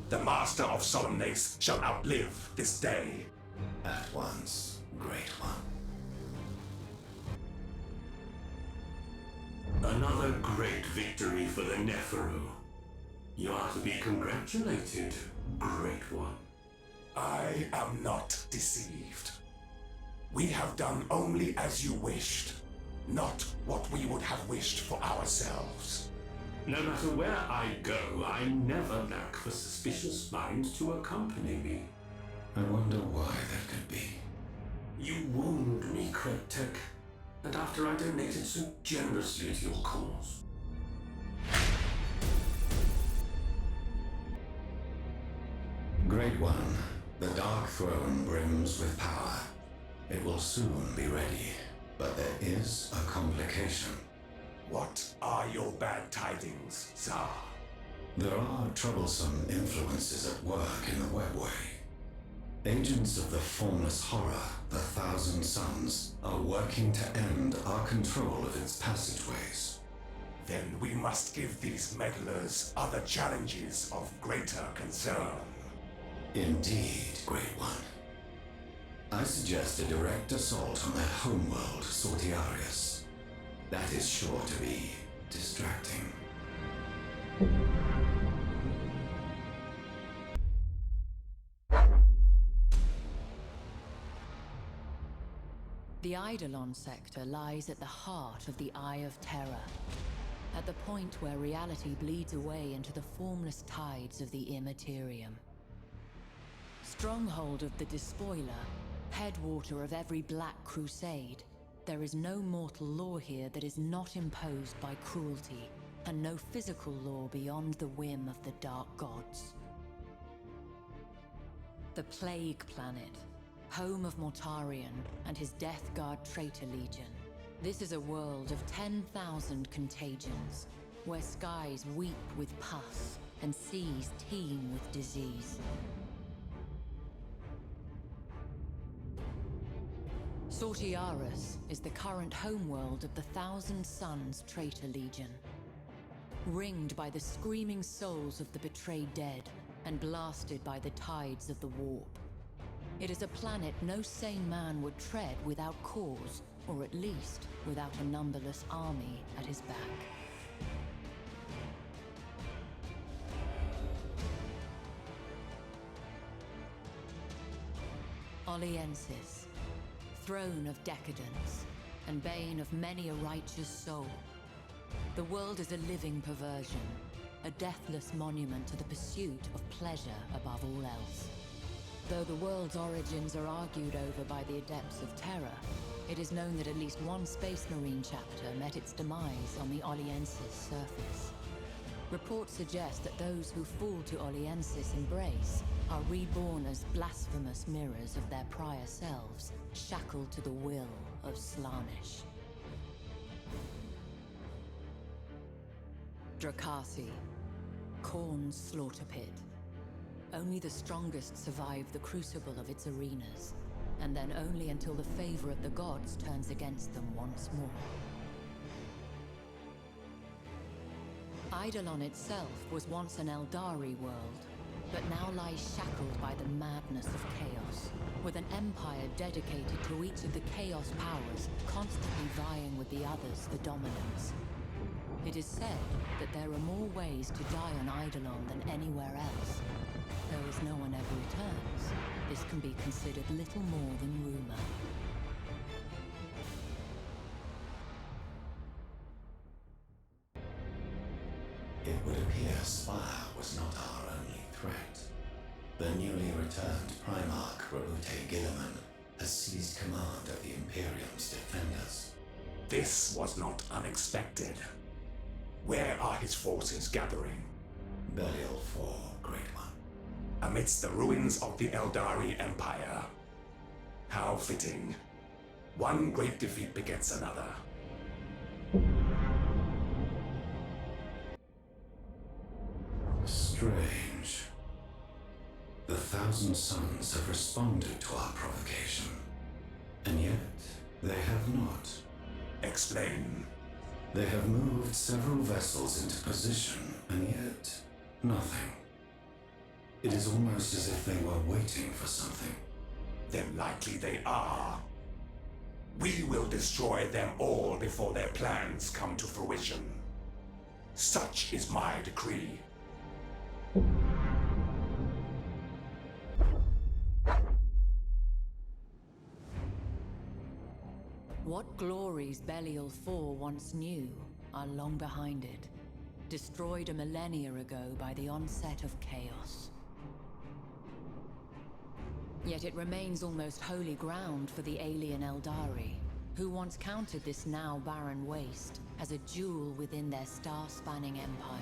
The Master of Solemnace shall outlive this day.
At once, Great One.
Another great victory for the Neferu. You are to be congratulated, Great One.
I am not deceived. We have done only as you wished, not what we would have wished for ourselves.
No matter where I go, I never lack for suspicious minds to accompany me.
I wonder why that could be.
You wound me, Cryptek, and after I donated so generously to your cause.
Great One, the Dark Throne brims with power. It will soon be ready, but there is a complication.
What are your bad tidings, Tsar?
There are troublesome influences at work in the webway. Agents of the formless horror, the Thousand Suns, are working to end our control of its passageways.
Then we must give these meddlers other challenges of greater concern.
Indeed, Great One. I suggest a direct assault on their homeworld, Sortiarius. That is sure to be distracting.
The Eidolon sector lies at the heart of the Eye of Terror, at the point where reality bleeds away into the formless tides of the Immaterium. Stronghold of the Despoiler, headwater of every Black Crusade, there is no mortal law here that is not imposed by cruelty, and no physical law beyond the whim of the Dark Gods. The Plague Planet, home of Mortarion and his Death Guard traitor legion. This is a world of 10,000 contagions, where skies weep with pus and seas teem with disease. Sortiarius is the current homeworld of the Thousand Suns traitor legion. Ringed by the screaming souls of the betrayed dead and blasted by the tides of the warp. It is a planet no sane man would tread without cause, or at least without a numberless army at his back. Oliensis, throne of decadence, and bane of many a righteous soul. The world is a living perversion, a deathless monument to the pursuit of pleasure above all else. Though the world's origins are argued over by the adepts of terror, it is known that at least one Space Marine chapter met its demise on the Oliensis surface. Reports suggest that those who fall to Oliensis' embrace are reborn as blasphemous mirrors of their prior selves, shackled to the will of Slaanesh. Drakasi, Khorne's slaughter pit. Only the strongest survive the crucible of its arenas, and then only until the favor of the gods turns against them once more. Eidolon itself was once an Eldari world, but now lies shackled by the madness of chaos, with an empire dedicated to each of the chaos powers constantly vying with the others for dominance. It is said that there are more ways to die on Eidolon than anywhere else. Though as no one ever returns, this can be considered little more than rumor.
It would appear Spire was not our only threat. The newly returned Primarch Rabute Gilliman has seized command of the Imperium's defenders.
This was not unexpected. Where are his forces gathering?
Belial 4, Great One.
Amidst the ruins of the Eldari Empire. How fitting. One great defeat begets another.
Strange. The Thousand Suns have responded to our provocation, and yet they have not.
Explain.
They have moved several vessels into position, and yet nothing. It is almost as if they were waiting for something.
Then likely they are. We will destroy them all before their plans come to fruition. Such is my decree.
What glories Belial 4 once knew are long behind it. destroyed a millennia ago by the onset of chaos. Yet it remains almost holy ground for the alien Eldari, who once counted this now barren waste as a jewel within their star-spanning empire.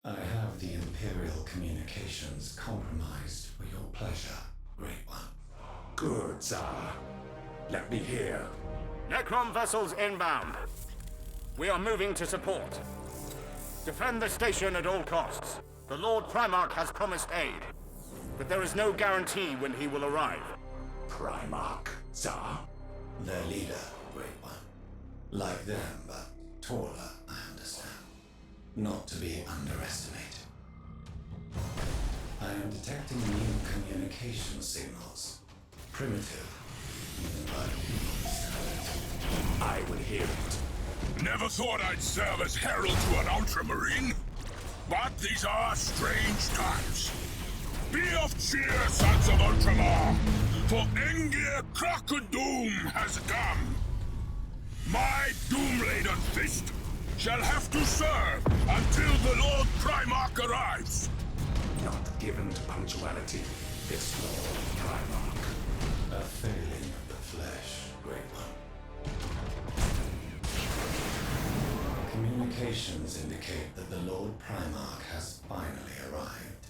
I have the Imperial communications compromised for your pleasure, Great One.
Good, Tsar. Let me hear.
Necron vessels inbound. We are moving to support. Defend the station at all costs. The Lord Primarch has promised aid, but there is no guarantee when he will arrive.
Primarch, Tsar?
Their leader, Great One. Like them, but taller, I understand. Not to be underestimated. I am detecting new communication signals. Primitive, even by human standards.
I will hear it.
Never thought I'd serve as herald to an ultramarine. But these are strange times. Be of cheer, sons of Ultramar, for Engir Doom has come. My doom-laden fist shall have to serve until the Lord Primarch arrives.
Not given to punctuality, this Lord Primarch.
A failing of the flesh, Great One. Communications indicate that the Lord Primarch has finally arrived.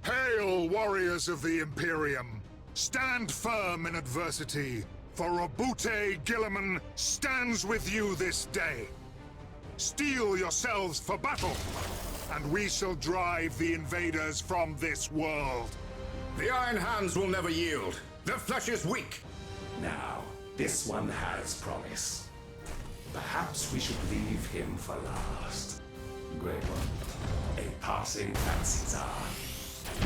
Hail, warriors of the Imperium! Stand firm in adversity, for Robute Gilliman stands with you this day. Steel yourselves for battle, and we shall drive the invaders from this world.
The Iron Hands will never yield. Their flesh is weak.
Now, this one has promise. Perhaps we should leave him for last.
Great One.
A passing fancy, Tsar.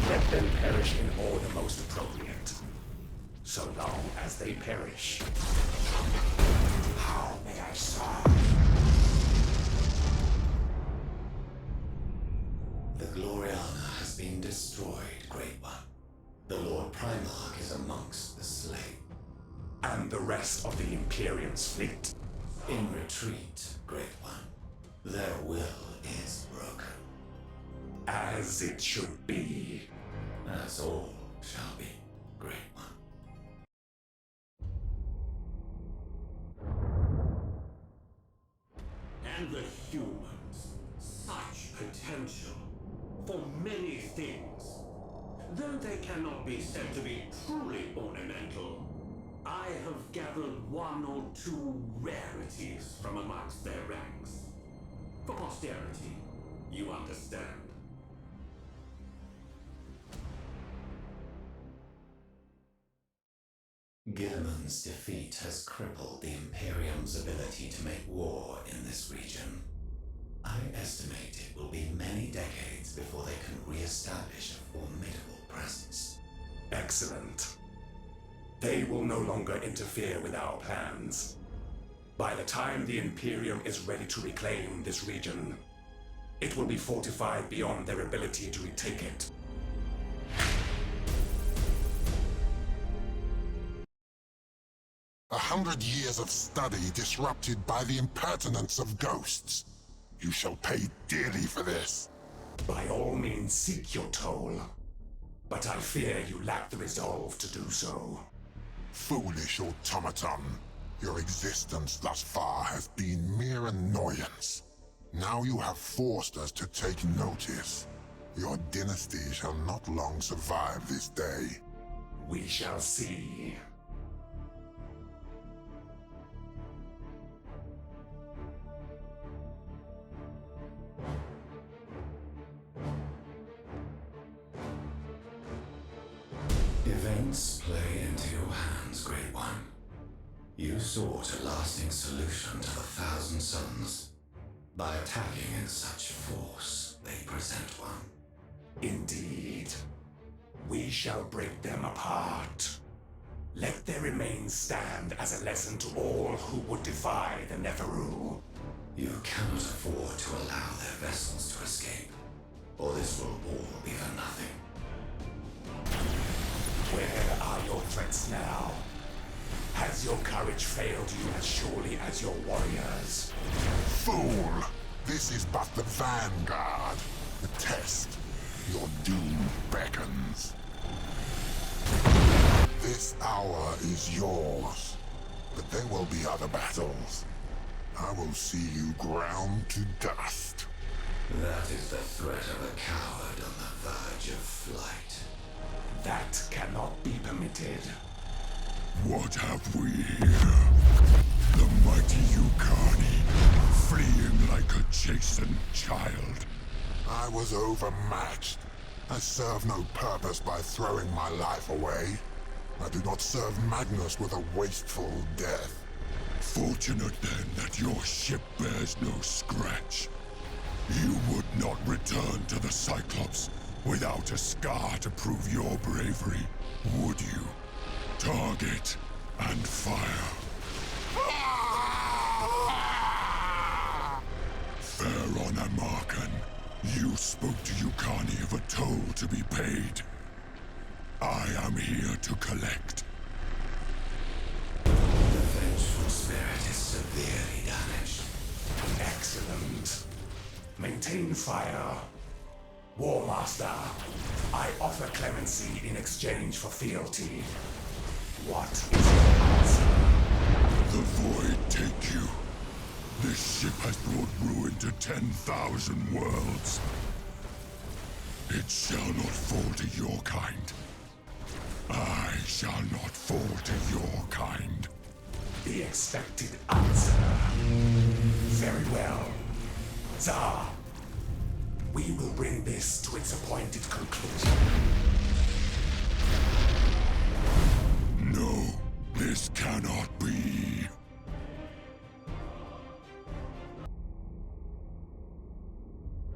Let them perish in order most appropriate. So long as they perish. How may I serve?
The Gloriana has been destroyed, Great One. The Lord Primarch is amongst the slain.
And the rest of the Imperium's fleet?
In retreat, Great One. Their will is broken.
As it should be.
As all shall be, Great One.
And the humans, such potential for many things. Though they cannot be said to be truly ornamental, I have gathered one or two rarities from amongst their ranks. For posterity, you understand.
Gilliman's defeat has crippled the Imperium's ability to make war in this region. I estimate it will be many decades before they can re-establish a formidable presence.
Excellent. They will no longer interfere with our plans. By the time the Imperium is ready to reclaim this region, it will be fortified beyond their ability to retake it.
100 years of study disrupted by the impertinence of ghosts. You shall pay dearly for this.
By all means, seek your toll. But I fear you lack the resolve to do so.
Foolish automaton. Your existence thus far has been mere annoyance. Now you have forced us to take notice. Your dynasty shall not long survive this day.
We shall see.
Events play into your hands, Great One. You sought a lasting solution to the Thousand Suns. By attacking in such force, they present one.
Indeed. We shall break them apart. Let their remains stand as a lesson to all who would defy the Neferu.
You cannot afford to allow their vessels to escape, or this will all be for nothing.
Where are your threats now? Has your courage failed you as surely as your warriors?
Fool! This is but the vanguard. The test. Your doom beckons. This hour is yours, but there will be other battles. I will see you ground to dust.
That is the threat of a coward on the verge of flight.
That cannot be permitted.
What have we here? The mighty Yukani, fleeing like a chastened child. I was overmatched. I serve no purpose by throwing my life away. I do not serve Magnus with a wasteful death. Fortunate then that your ship bears no scratch. You would not return to the Cyclops without a scar to prove your bravery, would you? Target and fire. Fair on Amarkan, you spoke to Yukani of a toll to be paid. I am here to collect.
The vengeful spirit is severely damaged.
Excellent. Maintain fire. War Master, I offer clemency in exchange for fealty. What is your answer?
The void take you. This ship has brought ruin to 10,000 worlds. It shall not fall to your kind. I shall not fall to your kind.
The expected answer. Very well. Tsar, we will bring this to its appointed conclusion.
No, this cannot be.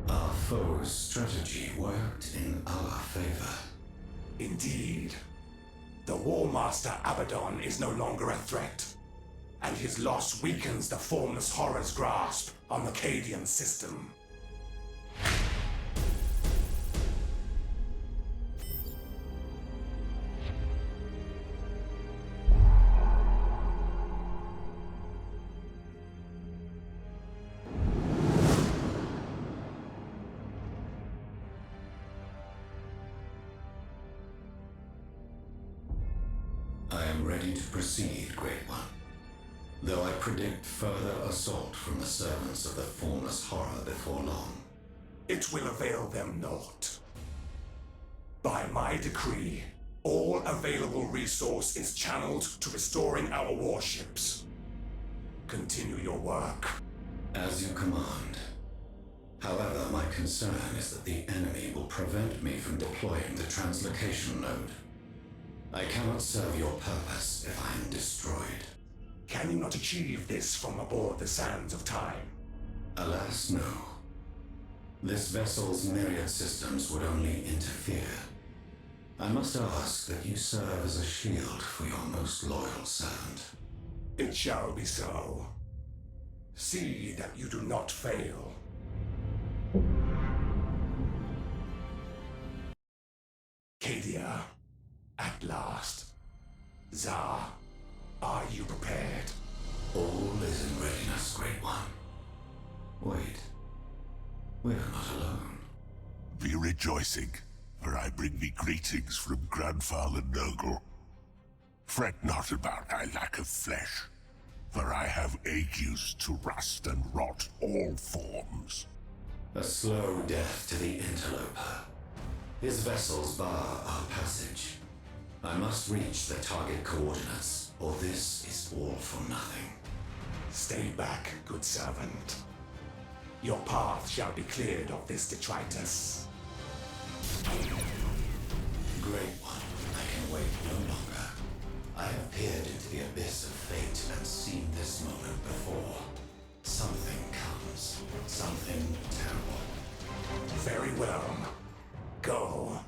Our foe's strategy worked in our favor.
Indeed. The War Master Abaddon is no longer a threat, and his loss weakens the formless horror's grasp on the Cadian system.
I am ready to proceed, Great One. Though I predict further assault from the servants of the formless horror before long.
It will avail them naught. By my decree, all available resource is channeled to restoring our warships. Continue your work.
As you command. However, my concern is that the enemy will prevent me from deploying the translocation node. I cannot serve your purpose if I am destroyed.
Can you not achieve this from aboard the sands of time?
Alas, no. This vessel's myriad systems would only interfere. I must ask that you serve as a shield for your most loyal servant.
It shall be so. See that you do not fail. Cadia, at last. Tsar, are you prepared?
All is in readiness, Great One. Wait. We are not alone.
Be rejoicing, for I bring thee greetings from Grandfather Nurgle. Fret not about thy lack of flesh, for I have agues to rust and rot all forms.
A slow death to the interloper. His vessels bar our passage. I must reach the target coordinates, or this is all for nothing.
Stay back, good servant. Your path shall be cleared of this detritus.
Great One, I can wait no longer. I have peered into the abyss of fate and seen this moment before. Something comes. Something terrible.
Very well. Go.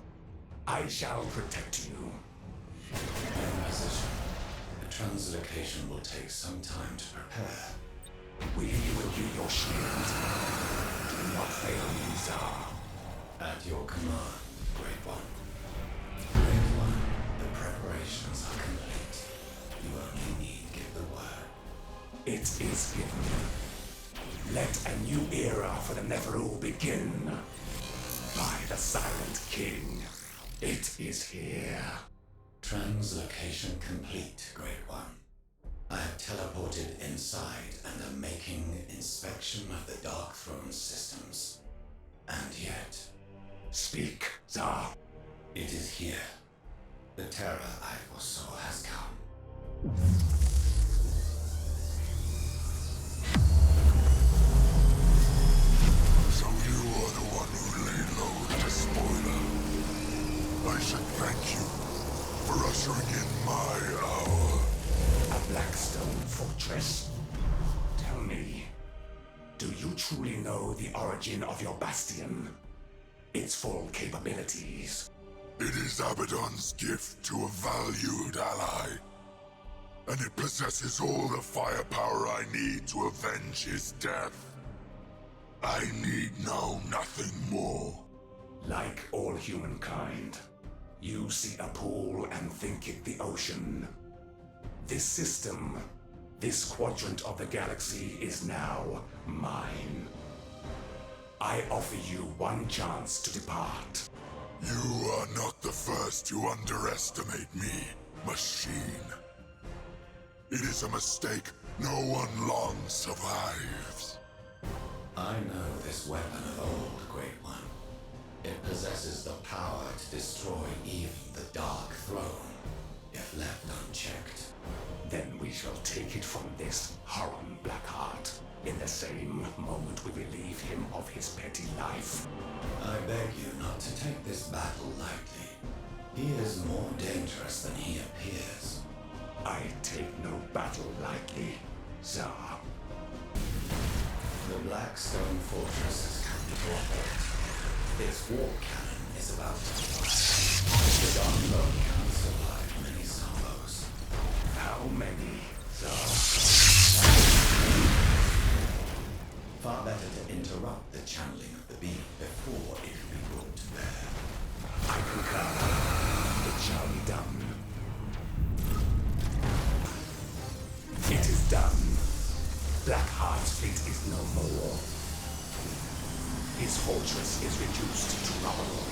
I shall protect you.
In position. The translocation will take some time to prepare.
We will be your shield. Do not fail me, Tsar.
At your command, Great One. Great One, the preparations are complete. You only need give the word.
It is given. Let a new era for the Neferu begin. By the Silent King, it is here.
Translocation complete, Great One. I have teleported inside and am making inspection of the Dark Throne systems. And yet...
Speak, Tsar.
It is here. The terror I foresaw has come.
So you are the one who laid low the spoiler. I should thank you for ushering in my hour.
A Blackstone fortress. Tell me, do you truly know the origin of your bastion? Its full capabilities?
It is Abaddon's gift to a valued ally. And it possesses all the firepower I need to avenge his death. I need know nothing more.
Like all humankind, you see a pool and think it the ocean. This system, this quadrant of the galaxy is now mine. I offer you one chance to depart.
You are not the first to underestimate me, machine. It is a mistake no one long survives.
I know this weapon of old, Great One. It possesses the power to destroy even the Dark Throne, if left unchecked.
Then we shall take it from this Haran Blackheart in the same moment we relieve him of his petty life.
I beg you not to take this battle lightly. He is more dangerous than he appears.
I take no battle lightly, Tsar.
The Blackstone Fortress has come to a halt. Its warp cannon is about to fire. The Dark Throne cannot survive many salvos.
How many, Tsar?
Far better to interrupt the channeling of the beam before it can be brought to bear.
I concur. It shall be done. It is done. Blackheart's fate is no more. His fortress is reduced to rubble.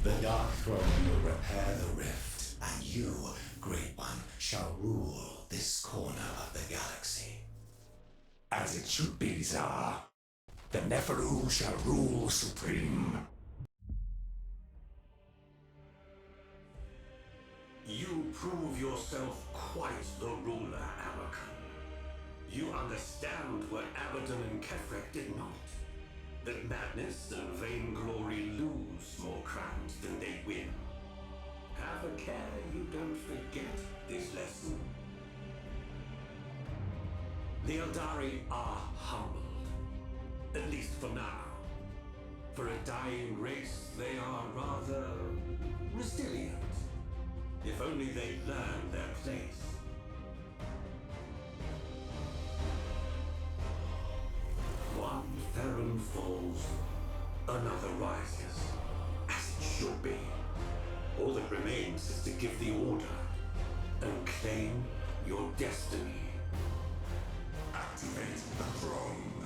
The Dark Throne will repair the rift, and you, Great One, shall rule this corner of the galaxy.
As it should be, Tsar. The Neferu shall rule supreme.
You prove yourself quite the ruler, Amakan. You understand what Abaddon and Kefrek did not. That madness and vainglory lose more crowns than they win. Have a care you don't forget this lesson. The Eldari are humbled, at least for now. For a dying race, they are rather resilient. If only they learn their place. One Theron falls, another rises, as it should be. All that remains is to give the order and claim your destiny.
Activate the throne.